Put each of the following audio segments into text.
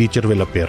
teacher will appear।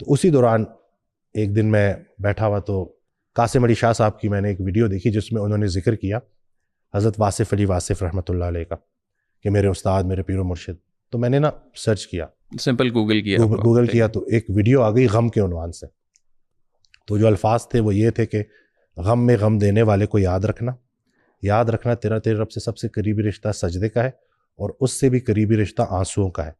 تو اسی دوران ایک دن میں بیٹھا ہوا تو قاسم علی شاہ صاحب کی میں نے ایک ویڈیو دیکھی جس میں انہوں نے ذکر کیا حضرت واصف علی واصف رحمۃ اللہ علیہ کا کہ میرے استاد میرے پیر و مرشد. تو میں نے نا سرچ کیا, سمپل گوگل کیا تو ایک ویڈیو آ گئی غم کے عنوان سے. تو جو الفاظ تھے وہ یہ تھے کہ غم میں غم دینے والے کو یاد رکھنا تیرے رب سے سب سے قریبی رشتہ سجدے کا ہے اور اس سے بھی قریبی رشتہ آنسوؤں کا ہے.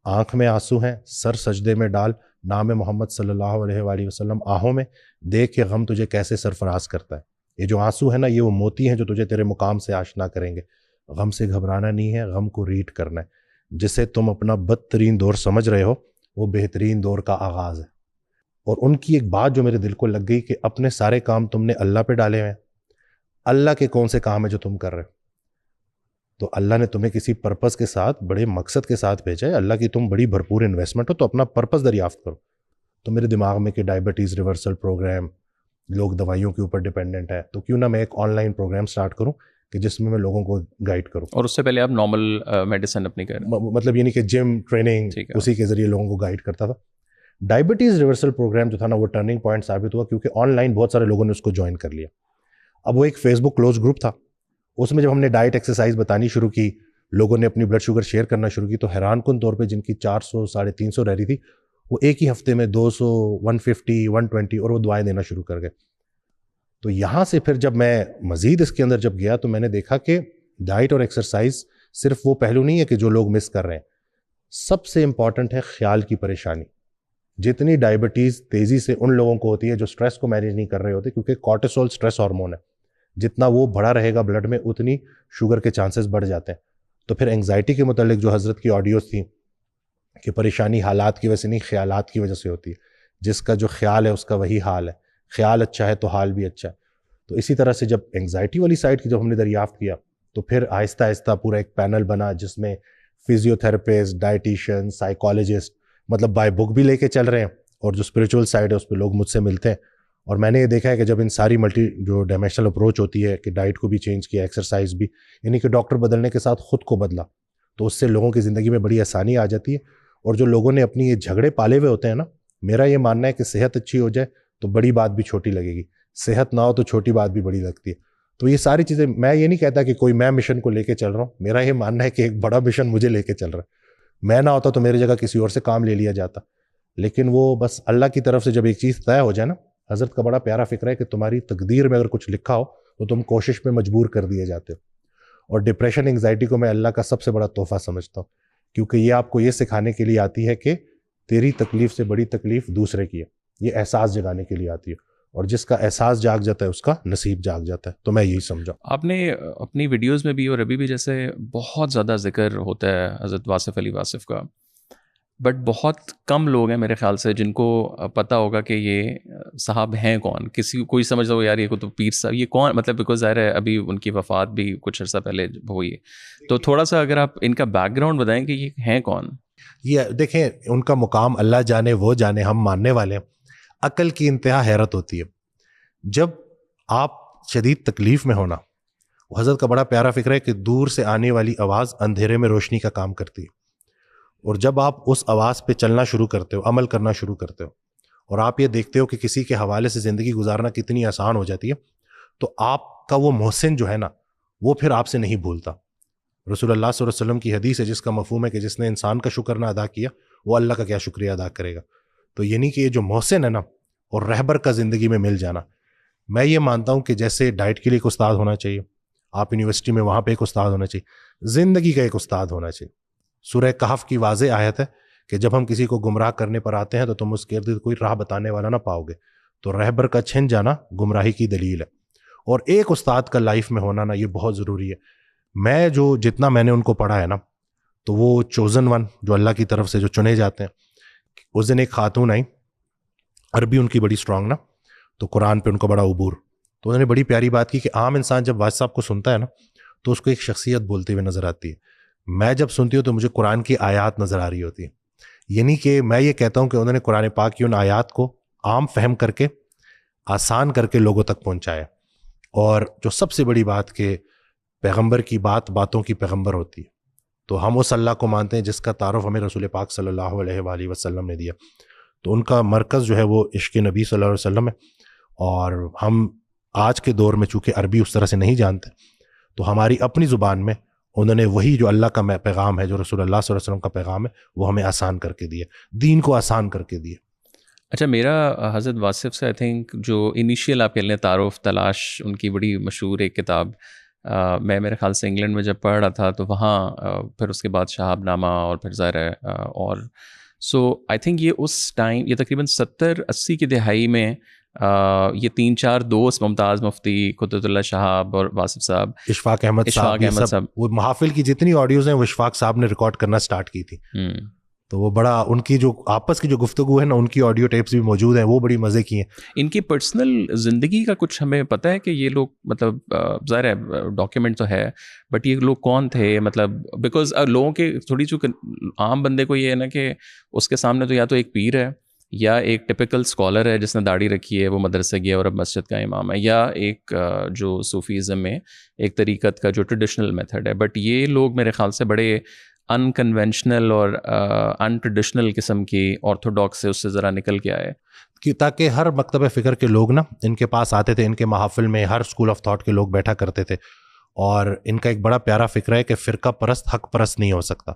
آنکھ میں آنسو ہیں, سر سجدے میں ڈال, نام محمد صلی اللہ علیہ وآلہ وسلم آہوں میں, دیکھ کہ غم تجھے کیسے سرفراز کرتا ہے. یہ جو آنسو ہے نا, یہ وہ موتی ہیں جو تجھے تیرے مقام سے آشنا کریں گے. غم سے گھبرانا نہیں ہے, غم کو ریڈ کرنا ہے. جسے تم اپنا بدترین دور سمجھ رہے ہو وہ بہترین دور کا آغاز ہے. اور ان کی ایک بات جو میرے دل کو لگ گئی کہ اپنے سارے کام تم نے اللہ پہ ڈالے ہوئے ہیں. اللہ کے کون سے کام ہیں جو تم کر رہے ہو؟ تو اللہ نے تمہیں کسی پرپس کے ساتھ, بڑے مقصد کے ساتھ بھیجا ہے. اللہ کی تم بڑی بھرپور انویسٹمنٹ ہو, تو اپنا پرپس دریافت کرو. تو میرے دماغ میں کہ ڈائبٹیز ریورسل پروگرام, لوگ دوائیوں کے اوپر ڈیپینڈنٹ ہے, تو کیوں نہ میں ایک آن لائن پروگرام سٹارٹ کروں کہ جس میں لوگوں کو گائیڈ کروں. اور اس سے پہلے آپ نارمل میڈیسن اپنی کریں, مطلب یہ نہیں کہ جم ٹریننگ اسی کے ذریعے لوگوں کو گائیڈ کرتا تھا. ڈائبٹیز ریورسل پروگرام جو تھا نا, وہ ٹرننگ پوائنٹ ثابت ہوا کیونکہ آن لائن بہت سارے لوگوں نے اس کو جوائن کر لیا. اب وہ ایک فیس بک کلوز گروپ تھا, اس میں جب ہم نے ڈائٹ ایکسرسائز بتانی شروع کی, لوگوں نے اپنی بلڈ شوگر شیئر کرنا شروع کی, تو حیران کن طور پہ جن کی 400 350 رہ رہی تھی, وہ ایک ہی ہفتے میں 200 150 120 اور وہ دعائیں دینا شروع کر گئے. تو یہاں سے پھر جب میں مزید اس کے اندر جب گیا تو میں نے دیکھا کہ ڈائٹ اور ایکسرسائز صرف وہ پہلو نہیں ہے کہ جو لوگ مس کر رہے ہیں. سب سے امپورٹنٹ ہے خیال کی پریشانی. جتنی ڈائبٹیز تیزی سے ان لوگوں کو ہوتی ہے جو سٹریس کو مینیج نہیں کر رہے ہوتے, کیونکہ کورٹیسول سٹریس ہارمون ہے, جتنا وہ بڑھا رہے گا بلڈ میں اتنی شوگر کے چانسز بڑھ جاتے ہیں. تو پھر انگزائٹی کے متعلق جو حضرت کی آڈیوز تھیں کہ پریشانی حالات کی وجہ سے نہیں, خیالات کی وجہ سے ہوتی ہے. جس کا جو خیال ہے اس کا وہی حال ہے, خیال اچھا ہے تو حال بھی اچھا ہے. تو اسی طرح سے جب انگزائٹی والی سائڈ کی جب ہم نے دریافت کیا تو پھر آہستہ آہستہ پورا ایک پینل بنا جس میں فزیو تھراپسٹ, ڈائٹیشین, سائیکالوجسٹ, مطلب بائی بک بھی لے کے چل رہے ہیں, اور جو اسپریچول سائڈ ہے اس پہ لوگ مجھ سے ملتے ہیں. اور میں نے یہ دیکھا ہے کہ جب ان ساری ملٹی جو ڈائمینشنل اپروچ ہوتی ہے کہ ڈائٹ کو بھی چینج کیا, ایکسرسائز بھی, یعنی کہ ڈاکٹر بدلنے کے ساتھ خود کو بدلا, تو اس سے لوگوں کی زندگی میں بڑی آسانی آ جاتی ہے. اور جو لوگوں نے اپنی یہ جھگڑے پالے ہوئے ہوتے ہیں نا, میرا یہ ماننا ہے کہ صحت اچھی ہو جائے تو بڑی بات بھی چھوٹی لگے گی, صحت نہ ہو تو چھوٹی بات بھی بڑی لگتی ہے. تو یہ ساری چیزیں, میں یہ نہیں کہتا کہ کوئی میں مشن کو لے کے چل رہا ہوں, میرا یہ ماننا ہے کہ ایک بڑا مشن مجھے لے کے چل رہا ہے. میں نہ ہوتا تو میری جگہ کسی اور سے کام لے لیا جاتا, لیکن وہ بس اللہ کی طرف سے جب ایک چیز طے ہو جائے نا, حضرت کا بڑا پیارا فکر ہے کہ تمہاری تقدیر میں اگر کچھ لکھا ہو تو تم کوشش میں مجبور کر دیے جاتے ہو. اور ڈپریشن انگزائٹی کو میں اللہ کا سب سے بڑا تحفہ سمجھتا ہوں, کیونکہ یہ آپ کو یہ سکھانے کے لیے آتی ہے کہ تیری تکلیف سے بڑی تکلیف دوسرے کی ہے. یہ احساس جگانے کے لیے آتی ہے, اور جس کا احساس جاگ جاتا ہے اس کا نصیب جاگ جاتا ہے. تو میں یہی سمجھا. آپ نے اپنی ویڈیوز میں بھی اور ابھی بھی جیسے بہت زیادہ ذکر ہوتا ہے حضرت واصف علی واصف کا, بٹ بہت کم لوگ ہیں میرے خیال سے جن کو پتہ ہوگا کہ یہ صاحب ہیں کون. کوئی سمجھتا ہو یار یہ کو تو پیر صاحب, یہ کون, مطلب بیکاز ظاہر ہے ابھی ان کی وفات بھی کچھ عرصہ پہلے ہوئی ہے, تو تھوڑا سا اگر آپ ان کا بیک گراؤنڈ بتائیں کہ یہ ہیں کون. یہ دیکھیں, ان کا مقام اللہ جانے وہ جانے, ہم ماننے والے ہیں. عقل کی انتہا حیرت ہوتی ہے جب آپ شدید تکلیف میں ہونا. حضرت کا بڑا پیارا فکر ہے کہ دور سے آنے والی آواز اندھیرے میں روشنی کا کام کرتی ہے, اور جب آپ اس آواز پہ چلنا شروع کرتے ہو, عمل کرنا شروع کرتے ہو, اور آپ یہ دیکھتے ہو کہ کسی کے حوالے سے زندگی گزارنا کتنی آسان ہو جاتی ہے, تو آپ کا وہ محسن جو ہے نا وہ پھر آپ سے نہیں بھولتا. رسول اللہ صلی اللہ علیہ وسلم کی حدیث ہے جس کا مفہوم ہے کہ جس نے انسان کا شکر نہ ادا کیا وہ اللہ کا کیا شکریہ ادا کرے گا. تو یعنی کہ یہ جو محسن ہے نا, اور رہبر کا زندگی میں مل جانا, میں یہ مانتا ہوں کہ جیسے ڈائٹ کے لیے ایک استاد ہونا چاہیے, آپ یونیورسٹی میں وہاں پہ ایک استاد ہونا چاہیے, زندگی کا ایک استاد ہونا چاہیے. سورہ کہف کی واضح آیت ہے کہ جب ہم کسی کو گمراہ کرنے پر آتے ہیں تو تم اس کے ارد کوئی راہ بتانے والا نہ پاؤ گے, تو رہبر کا چھن جانا گمراہی کی دلیل ہے. اور ایک استاد کا لائف میں ہونا نا یہ بہت ضروری ہے. میں جتنا میں نے ان کو پڑھا ہے نا, تو وہ چوزن ون جو اللہ کی طرف سے جو چنے جاتے ہیں. اس دن ایک خاتون آئی, عربی ان کی بڑی اسٹرانگ نا, تو قرآن پہ ان کو بڑا عبور, تو انہوں نے بڑی پیاری بات کی کہ عام انسان جب واجد صاحب کو سنتا ہے نا تو اس کو ایک شخصیت بولتے ہوئے نظر آتی ہے. میں جب سنتی ہوں تو مجھے قرآن کی آیات نظر آ رہی ہوتی ہیں. یعنی کہ میں یہ کہتا ہوں کہ انہوں نے قرآن پاک کی ان آیات کو عام فہم کر کے آسان کر کے لوگوں تک پہنچایا. اور جو سب سے بڑی بات کہ پیغمبر کی بات باتوں کی پیغمبر ہوتی ہے, تو ہم اس اللہ کو مانتے ہیں جس کا تعارف ہمیں رسول پاک صلی اللہ علیہ وآلہ وسلم نے دیا. تو ان کا مرکز جو ہے وہ عشق نبی صلی اللہ علیہ وسلم ہے. اور ہم آج کے دور میں چونکہ عربی اس طرح سے نہیں جانتے تو ہماری اپنی زبان میں انہوں نے وہی جو اللہ کا پیغام ہے, جو رسول اللہ صلی اللہ علیہ وسلم کا پیغام ہے, وہ ہمیں آسان کر کے دیے, دین کو آسان کر کے دیے. اچھا, میرا حضرت واصف سے آئی تھنک جو انیشیل آپ کہہ لیں تعارف تلاش, ان کی بڑی مشہور ایک کتاب, میں میرے خیال سے انگلینڈ میں جب پڑھ رہا تھا تو وہاں پھر اس کے بعد شہاب نامہ اور پھر ظاہر ہے اور سو آئی تھنک یہ اس ٹائم, یہ تقریباً 70-80 کی دہائی میں یہ 3-4 دوست, ممتاز مفتی, قدرت اللہ شہاب اور واصف صاحب, اشفاق احمد صاحب, وہ محافل کی جتنی آڈیوز ہیں وہ اشفاق صاحب نے ریکارڈ کرنا سٹارٹ کی تھی. تو وہ بڑا, ان کی جو آپس کی جو گفتگو ہے نا, ان کی آڈیو ٹیپس بھی موجود ہیں, وہ بڑی مزے کی ہیں. ان کی پرسنل زندگی کا کچھ ہمیں پتہ ہے کہ یہ لوگ, مطلب ظاہر ہے ڈاکیومنٹ تو ہے, بٹ یہ لوگ کون تھے, مطلب بیکاز لوگوں کے تھوڑی چونکہ عام بندے کو یہ ہے نا کہ اس کے سامنے تو یا تو ایک پیر ہے, یا ایک ٹپیکل اسکالر ہے جس نے داڑھی رکھی ہے, وہ مدرسے گیا اور اب مسجد کا امام ہے, یا ایک جو صوفیزم میں ایک طریقت کا جو ٹریڈیشنل میتھڈ ہے. بٹ یہ لوگ میرے خیال سے بڑے ان کنونشنل اور ان ٹریڈیشنل قسم کی آرتھوڈاکس سے اس سے ذرا نکل کے آئے, کہ تاکہ ہر مکتب فکر کے لوگ نا ان کے پاس آتے تھے, ان کے محافل میں ہر اسکول آف تھاٹ کے لوگ بیٹھا کرتے تھے. اور ان کا ایک بڑا پیارا فکر ہے کہ فرقہ پرست حق پرست نہیں ہو سکتا.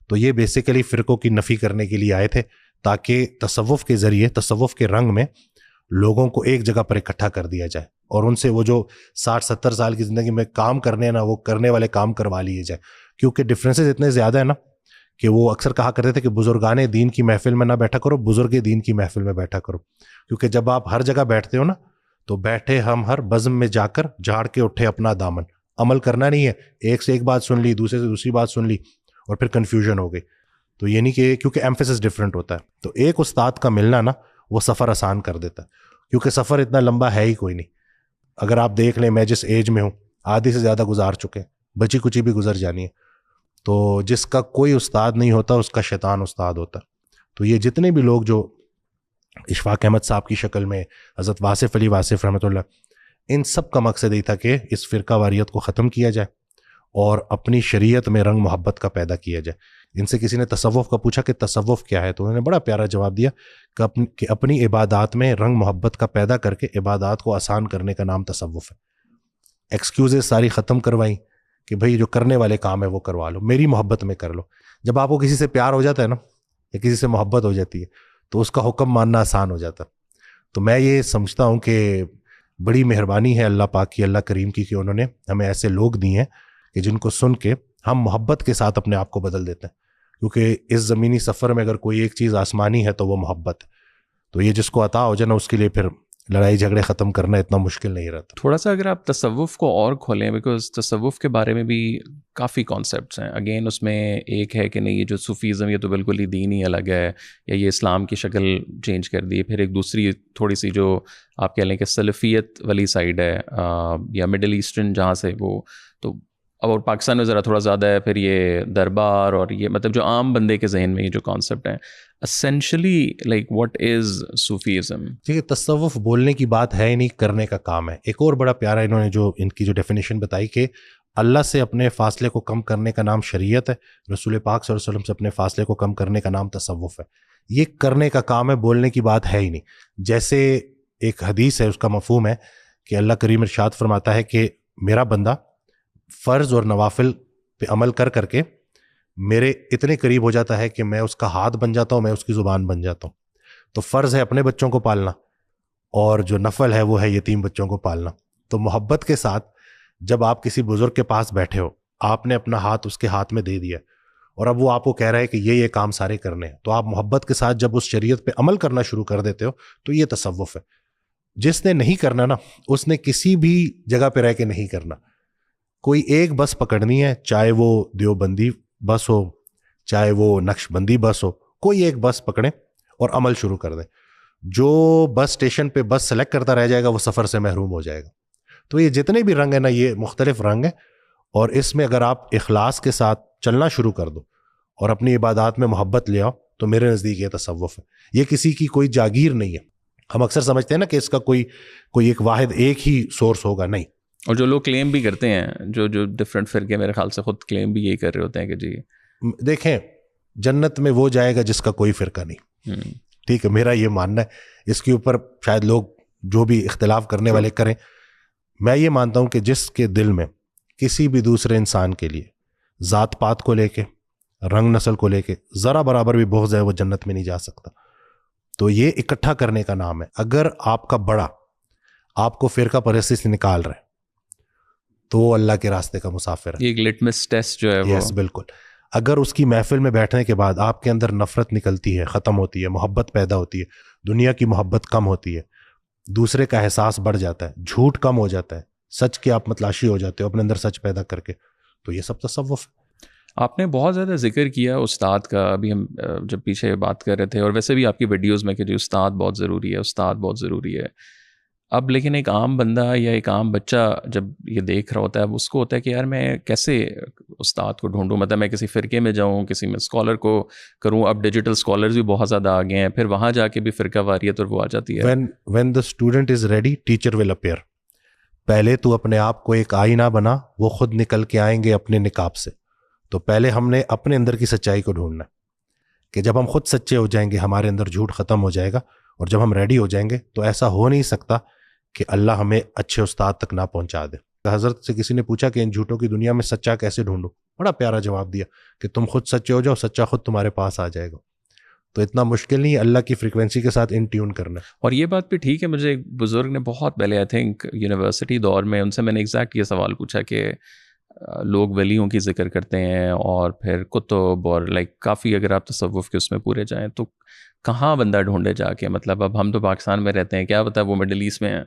تو یہ بیسیکلی فرقوں کی نفی کرنے کے لیے آئے تھے, تاکہ تصوف کے ذریعے, تصوف کے رنگ میں لوگوں کو ایک جگہ پر اکٹھا کر دیا جائے, اور ان سے وہ جو 60-70 سال کی زندگی میں کام کرنے ہیں نا, وہ کرنے والے کام کروا لیے جائے. کیونکہ ڈفرینسز اتنے زیادہ ہیں نا کہ وہ اکثر کہا کرتے تھے کہ بزرگان دین کی محفل میں نہ بیٹھا کرو, بزرگ دین کی محفل میں بیٹھا کرو. کیونکہ جب آپ ہر جگہ بیٹھتے ہو نا, تو بیٹھے ہم ہر بزم میں جا کر جھاڑ کے اٹھے اپنا دامن, عمل کرنا نہیں ہے, ایک سے ایک بات سن لی, دوسرے سے دوسری بات سن لی, اور پھر کنفیوژن ہو گئی. تو یہ نہیں کہ کیونکہ ایمفیسس ڈفرینٹ ہوتا ہے, تو ایک استاد کا ملنا نا وہ سفر آسان کر دیتا ہے, کیونکہ سفر اتنا لمبا ہے ہی کوئی نہیں. اگر آپ دیکھ لیں, میں جس ایج میں ہوں, آدھی سے زیادہ گزار چکے, بچی کچی بھی گزر جانی ہے. تو جس کا کوئی استاد نہیں ہوتا اس کا شیطان استاد ہوتا. تو یہ جتنے بھی لوگ جو اشفاق احمد صاحب کی شکل میں, حضرت واصف علی واصف رحمۃ اللہ, ان سب کا مقصد یہ تھا کہ اس فرقہ واریت کو ختم کیا جائے اور اپنی شریعت میں رنگ محبت کا پیدا کیا جائے. ان سے کسی نے تصوف کا پوچھا کہ تصوف کیا ہے, تو انہوں نے بڑا پیارا جواب دیا کہ اپنی عبادات میں رنگ محبت کا پیدا کر کے عبادات کو آسان کرنے کا نام تصوف ہے. ایکسکیوزز ساری ختم کروائیں کہ بھئی جو کرنے والے کام ہے وہ کروا لو, میری محبت میں کر لو. جب آپ کو کسی سے پیار ہو جاتا ہے نا, یا کسی سے محبت ہو جاتی ہے, تو اس کا حکم ماننا آسان ہو جاتا. تو میں یہ سمجھتا ہوں کہ بڑی مہربانی ہے اللہ پاک کی, اللہ کریم کی, کہ انہوں نے ہمیں ایسے لوگ دیے ہیں کہ جن کو سن کے ہم محبت کے ساتھ اپنے آپ کو بدل دیتے ہیں. کیونکہ اس زمینی سفر میں اگر کوئی ایک چیز آسمانی ہے تو وہ محبت ہے. تو یہ جس کو عطا ہو جائے نا, اس کے لیے پھر لڑائی جھگڑے ختم کرنا اتنا مشکل نہیں رہتا. تھوڑا سا اگر آپ تصوف کو اور کھولیں, بیکاز تصوف کے بارے میں بھی کافی کانسیپٹس ہیں. اگین اس میں ایک ہے کہ نہیں, یہ جو صوفیزم یہ تو بالکل ہی دین ہی الگ ہے, یا یہ اسلام کی شکل چینج کر دی. پھر ایک دوسری تھوڑی سی جو آپ کہہ لیں کہ سلفیت والی سائڈ ہے, یا مڈل ایسٹرن جہاں سے وہ, تو اور پاکستان میں ذرا تھوڑا زیادہ ہے. پھر یہ دربار, اور یہ مطلب جو عام بندے کے ذہن میں یہ جو کانسیپٹ ہیں, essentially like what is Sufism. ٹھیک ہے, تصوف بولنے کی بات ہے ہی نہیں, کرنے کا کام ہے. ایک اور بڑا پیارا انہوں نے جو ان کی جو ڈیفینیشن بتائی کہ اللہ سے اپنے فاصلے کو کم کرنے کا نام شریعت ہے, رسول پاک صلی اللہ علیہ وسلم سے اپنے فاصلے کو کم کرنے کا نام تصوف ہے. یہ کرنے کا کام ہے, بولنے کی بات ہے ہی نہیں. جیسے ایک حدیث ہے, اس کا مفہوم ہے کہ اللہ کریم ارشاد فرماتا ہے کہ میرا بندہ فرض اور نوافل پہ عمل کر کر کے میرے اتنے قریب ہو جاتا ہے کہ میں اس کا ہاتھ بن جاتا ہوں, میں اس کی زبان بن جاتا ہوں. تو فرض ہے اپنے بچوں کو پالنا, اور جو نفل ہے وہ ہے یتیم بچوں کو پالنا. تو محبت کے ساتھ جب آپ کسی بزرگ کے پاس بیٹھے ہو, آپ نے اپنا ہاتھ اس کے ہاتھ میں دے دیا, اور اب وہ آپ کو کہہ رہا ہے کہ یہ کام سارے کرنے ہیں, تو آپ محبت کے ساتھ جب اس شریعت پہ عمل کرنا شروع کر دیتے ہو تو یہ تصوف ہے. جس نے نہیں کرنا نا, اس نے کسی بھی جگہ پہ رہ کے نہیں کرنا. کوئی ایک بس پکڑنی ہے, چاہے وہ دیوبندی بس ہو, چاہے وہ نقش بندی بس ہو, کوئی ایک بس پکڑیں اور عمل شروع کر دیں. جو بس اسٹیشن پہ بس سلیکٹ کرتا رہ جائے گا وہ سفر سے محروم ہو جائے گا. تو یہ جتنے بھی رنگ ہیں نا, یہ مختلف رنگ ہیں, اور اس میں اگر آپ اخلاص کے ساتھ چلنا شروع کر دو اور اپنی عبادات میں محبت لے آؤ, تو میرے نزدیک یہ تصوف ہے. یہ کسی کی کوئی جاگیر نہیں ہے. ہم اکثر سمجھتے ہیں نا کہ اس کا کوئی ایک واحد ایک ہی سورس ہوگا, نہیں. اور جو لوگ کلیم بھی کرتے ہیں, جو ڈفرینٹ فرقے میرے خیال سے خود کلیم بھی یہی کر رہے ہوتے ہیں کہ جی دیکھیں, جنت میں وہ جائے گا جس کا کوئی فرقہ نہیں. ٹھیک ہے, میرا یہ ماننا ہے, اس کے اوپر شاید لوگ جو بھی اختلاف کرنے والے کریں. میں یہ مانتا ہوں کہ جس کے دل میں کسی بھی دوسرے انسان کے لیے ذات پات کو لے کے, رنگ نسل کو لے کے ذرا برابر بھی بغض ہے, وہ جنت میں نہیں جا سکتا. تو یہ اکٹھا کرنے کا نام ہے. اگر آپ کا بڑا آپ کو فرقہ پرستی سے نکال رہے تو وہ اللہ کے راستے کا مسافر ہے. ایک لٹمس ٹیسٹ جو ہے وہ. یس بالکل. اگر اس کی محفل میں بیٹھنے کے بعد آپ کے اندر نفرت نکلتی ہے, ختم ہوتی ہے, محبت پیدا ہوتی ہے, دنیا کی محبت کم ہوتی ہے, دوسرے کا احساس بڑھ جاتا ہے, جھوٹ کم ہو جاتا ہے, سچ کے آپ متلاشی ہو جاتے ہو اپنے اندر سچ پیدا کر کے, تو یہ سب تصوف ہے. آپ نے بہت زیادہ ذکر کیا استاد کا, ابھی ہم جب پیچھے بات کر رہے تھے, اور ویسے بھی آپ کی ویڈیوز میں کہ جو استاد بہت ضروری ہے, استاد بہت ضروری ہے. اب لیکن ایک عام بندہ یا ایک عام بچہ جب یہ دیکھ رہا ہوتا ہے, اب اس کو ہوتا ہے کہ یار میں کیسے استاد کو ڈھونڈوں, مطلب میں کسی فرقے میں جاؤں, کسی میں اسکالر کو کروں. اب ڈیجیٹل اسکالرز بھی بہت زیادہ آ گئے ہیں, پھر وہاں جا کے بھی فرقہ واریت اور وہ آ جاتی ہے. when the student is ready, teacher will appear. پہلے تو اپنے آپ کو ایک آئینہ بنا, وہ خود نکل کے آئیں گے اپنے نقاب سے. تو پہلے ہم نے اپنے اندر کی سچائی کو ڈھونڈنا ہے, کہ جب ہم خود سچے ہو جائیں گے ہمارے اندر جھوٹ ختم ہو جائے گا, اور جب ہم ریڈی ہو جائیں گے تو ایسا ہو نہیں سکتا کہ اللہ ہمیں اچھے استاد تک نہ پہنچا دے. حضرت سے کسی نے پوچھا کہ ان جھوٹوں کی دنیا میں سچا کیسے ڈھونڈوں, بڑا پیارا جواب دیا کہ تم خود سچے ہو جاؤ, سچا خود تمہارے پاس آ جائے گا. تو اتنا مشکل نہیں ہے اللہ کی فریکوینسی کے ساتھ ان ٹیون کرنا. اور یہ بات بھی ٹھیک ہے, مجھے ایک بزرگ نے بہت پہلے آئی تھنک یونیورسٹی دور میں, ان سے میں نے ایگزیکٹ یہ سوال پوچھا کہ لوگ ولیوں کی ذکر کرتے ہیں اور پھر کتب اور کافی, اگر آپ تصوف کے اس میں پورے جائیں تو کہاں بندہ ڈھونڈے جا کے. مطلب اب ہم تو پاکستان میں رہتے ہیں, کیا پتہ وہ مڈل ایسٹ میں ہیں,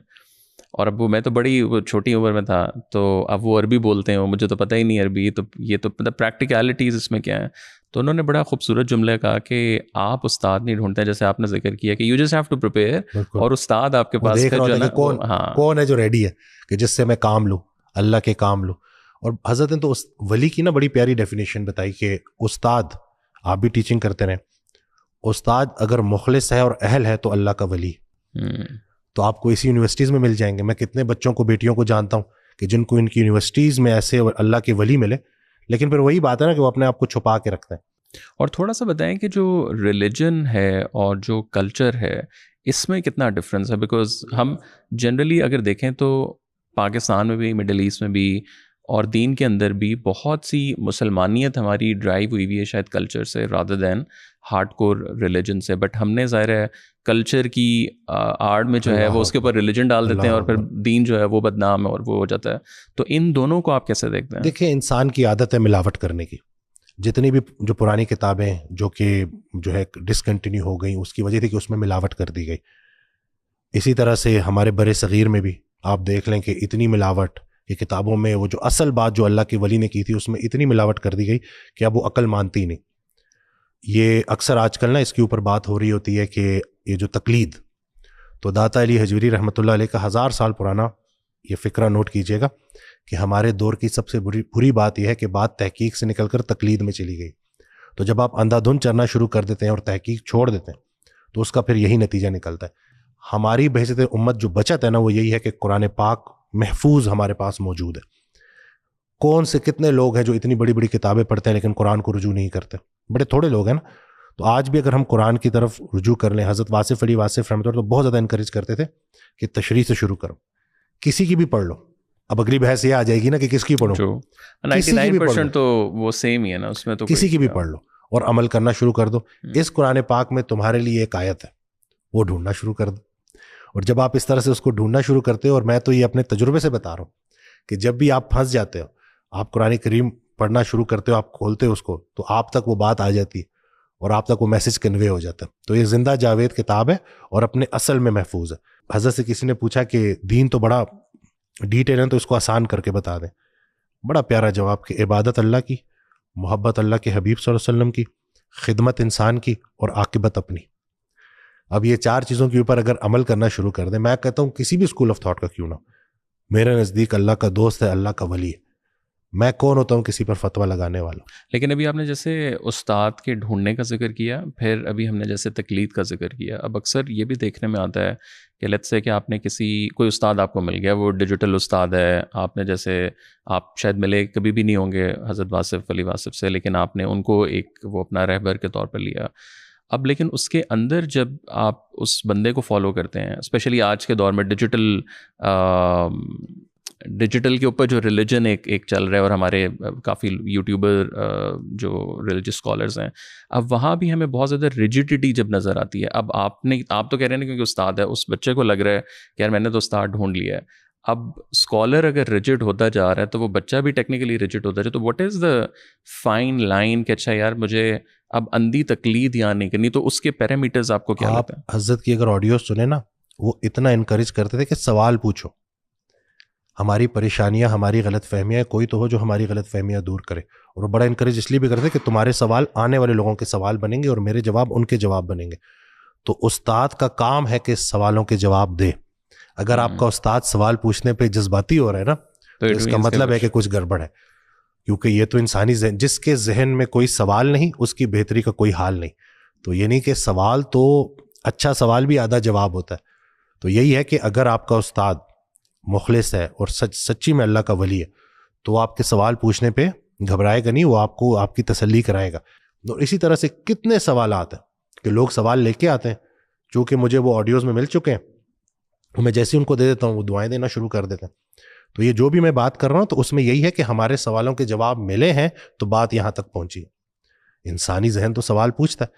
اور اب میں تو بڑی چھوٹی عمر میں تھا, تو اب وہ عربی بولتے ہیں, مجھے تو پتہ ہی نہیں عربی. تو یہ تو مطلب پریکٹیکلٹیز اس میں کیا ہیں. تو انہوں نے بڑا خوبصورت جملہ کہا کہ آپ استاد نہیں ڈھونڈتے, جیسے آپ نے ذکر کیا کہ you just have to prepare, اور استاد آپ کے پاس جو ہے نا کون ہے جو ریڈی ہے کہ جس سے میں کام لوں, اللہ کے کام لوں. اور حضرت نے تو ولی کی نا بڑی پیاری ڈیفینیشن بتائی کہ استاد, آپ بھی ٹیچنگ کرتے رہیں, استاد اگر مخلص ہے اور اہل ہے تو اللہ کا ولی. تو آپ کو اسی یونیورسٹیز میں مل جائیں گے. میں کتنے بچوں کو, بیٹیوں کو جانتا ہوں کہ جن کو ان کی یونیورسٹیز میں ایسے اللہ کے ولی ملے, لیکن پھر وہی بات ہے نا کہ وہ اپنے آپ کو چھپا کے رکھتے ہیں. اور تھوڑا سا بتائیں کہ جو ریلیجن ہے اور جو کلچر ہے اس میں کتنا ڈفرینس ہے, بیکاز ہم جنرلی اگر دیکھیں تو پاکستان میں بھی, مڈل ایسٹ میں بھی, اور دین کے اندر بھی بہت سی مسلمانیت ہماری ڈرائیو ہوئی ہوئی ہے شاید کلچر سے rather than hard core religion سے. بٹ ہم نے ظاہر ہے کلچر کی آڑ میں جو ہے وہ اس کے اوپر ریلیجن ڈال دیتے ہیں, اور پھر دین جو ہے وہ بدنام ہے اور وہ ہو جاتا ہے. تو ان دونوں کو آپ کیسے دیکھتے ہیں؟ دیکھیں, انسان کی عادت ہے ملاوٹ کرنے کی. جتنی بھی جو پرانی کتابیں جو کہ جو ہے ڈسکنٹینیو ہو گئیں, اس کی وجہ تھی کہ اس میں ملاوٹ کر دی گئی. اسی طرح سے ہمارے برِ صغیر میں بھی آپ دیکھ لیں کہ اتنی ملاوٹ کہ کتابوں میں وہ جو اصل بات جو اللہ کے ولی نے کی تھی اس میں اتنی ملاوٹ کر دی گئی کہ اب وہ عقل مانتی نہیں. یہ اکثر آج کل نا اس کے اوپر بات ہو رہی ہوتی ہے کہ یہ جو تقلید, تو داتا علی حجویری رحمۃ اللہ علیہ کا 1000 سال پرانا یہ فکرہ نوٹ کیجیے گا کہ ہمارے دور کی سب سے بری بات یہ ہے کہ بات تحقیق سے نکل کر تقلید میں چلی گئی. تو جب آپ اندھا دھند چلنا شروع کر دیتے ہیں اور تحقیق چھوڑ دیتے ہیں تو اس کا پھر یہی نتیجہ نکلتا ہے. ہماری بحثیت امت جو بچت ہے نا وہ یہی ہے کہ قرآن پاک محفوظ ہمارے پاس موجود ہے. کون سے کتنے لوگ ہیں جو اتنی بڑی بڑی کتابیں پڑھتے ہیں لیکن قرآن کو رجوع نہیں کرتے, بڑے تھوڑے لوگ ہیں نا. تو آج بھی اگر ہم قرآن کی طرف رجوع کر لیں, حضرت واصف علی واصف رحمۃ اللہ تو بہت زیادہ انکریج کرتے تھے کہ تشریح سے شروع کرو, کسی کی بھی پڑھ لو. اب اگلی بحث یہ آ جائے گی نا کہ کس کی پڑھو, 99% تو وہ سیم ہی ہے نا, اس میں تو کسی کی بھی پڑھ لو اور عمل کرنا شروع کر دو. اس قرآن پاک میں تمہارے لیے ایک آیت ہے, وہ ڈھونڈنا شروع کر دو. اور جب آپ اس طرح سے اس کو ڈھونڈنا شروع کرتے ہو, اور میں تو یہ اپنے تجربے سے بتا رہا ہوں کہ جب بھی آپ پھنس جاتے ہو, آپ قرآن کریم پڑھنا شروع کرتے ہو, آپ کھولتے ہو اس کو, تو آپ تک وہ بات آ جاتی ہے اور آپ تک وہ میسج کنوے ہو جاتا ہے. تو یہ زندہ جاوید کتاب ہے اور اپنے اصل میں محفوظ ہے. حضرت سے کسی نے پوچھا کہ دین تو بڑا ڈیٹیل ہے تو اس کو آسان کر کے بتا دیں. بڑا پیارا جواب کہ عبادت اللہ کی, محبت اللہ کے حبیب صلی اللہ علیہ وسلم کی, خدمت انسان کی, اور عاقبت اپنی. اب یہ 4 چیزوں کے اوپر اگر عمل کرنا شروع کر دیں, میں کہتا ہوں کسی بھی اسکول آف تھاٹ کا کیوں نہ, میرے نزدیک اللہ کا دوست ہے, اللہ کا ولی ہے. میں کون ہوتا ہوں کسی پر فتویٰ لگانے والا. لیکن ابھی آپ نے جیسے استاد کے ڈھونڈنے کا ذکر کیا, پھر ابھی ہم نے جیسے تقلید کا ذکر کیا. اب اکثر یہ بھی دیکھنے میں آتا ہے کہ لیٹس سے کہ آپ نے کوئی استاد آپ کو مل گیا, وہ ڈیجیٹل استاد ہے, آپ نے جیسے آپ شاید ملے کبھی بھی نہیں ہوں گے حضرت واصف علی واصف سے, لیکن آپ نے ان کو ایک وہ اپنا رہبر کے طور پر لیا. اب لیکن اس کے اندر جب آپ اس بندے کو فالو کرتے ہیں، اسپیشلی آج کے دور میں ڈیجیٹل کے اوپر جو ریلیجن ایک چل رہا ہے، اور ہمارے کافی یوٹیوبر جو ریلیجس اسکالرز ہیں، اب وہاں بھی ہمیں بہت زیادہ ریجیڈیٹی جب نظر آتی ہے. اب آپ تو کہہ رہے ہیں کیونکہ استاد ہے، اس بچے کو لگ رہا ہے کہ یار میں نے تو استاد ڈھونڈ لیا ہے. اب اسکالر اگر ریجڈ ہوتا جا رہا ہے تو وہ بچہ بھی ٹیکنیکلی ریجڈ ہوتا جائے. تو what is the fine line کہ اچھا یار مجھے اب اندھی تقلید یہاں نہیں کرنی؟ تو اس کے پیرامیٹرز آپ کو کیا لگتا ہے؟ حضرت کی اگر آڈیوز سنیں نا، وہ اتنا انکریج کرتے تھے کہ سوال پوچھو، ہماری پریشانیاں، ہماری غلط فہمیاں، کوئی تو ہو جو ہماری غلط فہمیاں دور کرے. اور وہ بڑا انکریج اس لیے بھی کرتے کہ تمہارے سوال آنے والے لوگوں کے سوال بنیں گے اور میرے جواب ان کے جواب بنیں گے. تو استاد کا کام ہے کہ سوالوں کے جواب دے. اگر آپ کا استاد سوال پوچھنے پہ جذباتی ہو رہا ہے نا، تو اس کا مطلب ہے کہ کچھ گڑبڑ ہے. کیونکہ یہ تو انسانی ذہن، جس کے ذہن میں کوئی سوال نہیں اس کی بہتری کا کوئی حال نہیں. تو یہ نہیں کہ سوال تو اچھا سوال بھی آدھا جواب ہوتا ہے. تو یہی ہے کہ اگر آپ کا استاد مخلص ہے اور سچی میں اللہ کا ولی ہے تو آپ کے سوال پوچھنے پہ گھبرائے گا نہیں، وہ آپ کو آپ کی تسلی کرائے گا. اور اسی طرح سے کتنے سوالات ہیں کہ لوگ سوال لے کے آتے ہیں، چونکہ مجھے وہ آڈیوز میں مل چکے ہیں، میں جیسے ان کو دے دیتا ہوں وہ دعائیں دینا شروع کر دیتے ہیں. تو یہ جو بھی میں بات کر رہا ہوں تو اس میں یہی ہے کہ ہمارے سوالوں کے جواب ملے ہیں تو بات یہاں تک پہنچی. انسانی ذہن تو سوال پوچھتا ہے.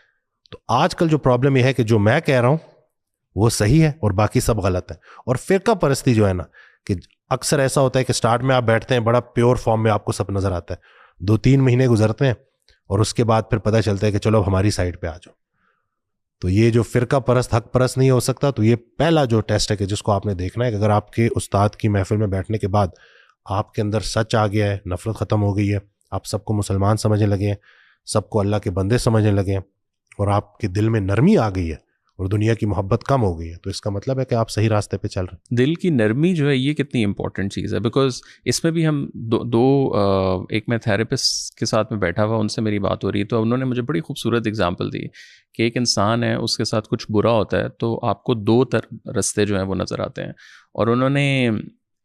تو آج کل جو پرابلم یہ ہے کہ جو میں کہہ رہا ہوں وہ صحیح ہے اور باقی سب غلط ہے. اور فرقہ پرستی جو ہے نا، کہ اکثر ایسا ہوتا ہے کہ سٹارٹ میں آپ بیٹھتے ہیں بڑا پیور فارم میں آپ کو سب نظر آتا ہے، 2-3 مہینے گزرتے ہیں اور اس کے بعد پھر پتہ چلتا ہے کہ چلو ہماری سائڈ پہ آ جاؤ. تو یہ جو فرقہ پرست حق پرست نہیں ہو سکتا. تو یہ پہلا جو ٹیسٹ ہے کہ جس کو آپ نے دیکھنا ہے کہ اگر آپ کے استاد کی محفل میں بیٹھنے کے بعد آپ کے اندر سچ آ گیا ہے، نفرت ختم ہو گئی ہے، آپ سب کو مسلمان سمجھنے لگے ہیں، سب کو اللہ کے بندے سمجھنے لگے ہیں، اور آپ کے دل میں نرمی آ گئی ہے اور دنیا کی محبت کم ہو گئی ہے، تو اس کا مطلب ہے کہ آپ صحیح راستے پہ چل رہے ہیں. دل کی نرمی جو ہے یہ کتنی امپورٹنٹ چیز ہے، بیکاز اس میں بھی ہم ایک میں تھراپسٹ کے ساتھ میں بیٹھا ہوا، ان سے میری بات ہو رہی ہے تو انہوں نے مجھے بڑی خوبصورت اگزامپل دی کہ ایک انسان ہے، اس کے ساتھ کچھ برا ہوتا ہے تو آپ کو 2 رستے جو ہیں وہ نظر آتے ہیں. اور انہوں نے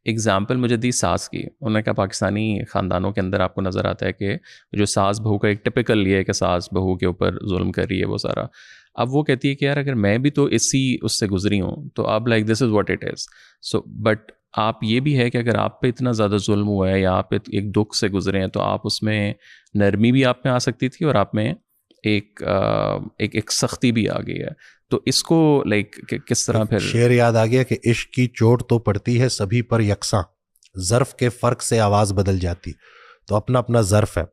اگزامپل مجھے دی ساس کی. انہوں نے کہا پاکستانی خاندانوں کے اندر آپ کو نظر آتا ہے کہ جو ساس بہو کا ایک ٹپیکل یہ ہے کہ ساس بہو کے اوپر ظلم کر رہی ہے وہ سارا. اب وہ کہتی ہے کہ یار اگر میں بھی تو اس سے گزری ہوں تو اب like this is what it is. So but آپ یہ بھی ہے کہ اگر آپ پہ اتنا زیادہ ظلم ہوا ہے یا آپ ایک دکھ سے گزرے ہیں تو آپ اس میں نرمی بھی آپ میں آ سکتی تھی اور آپ میں ایک سختی بھی آ گئی ہے. تو اس کو لائک کس طرح پھر شعر یاد آ گیا کہ عشق کی چوٹ تو پڑتی ہے سبھی پر یکساں، ظرف کے فرق سے آواز بدل جاتی. تو اپنا اپنا ظرف ہے.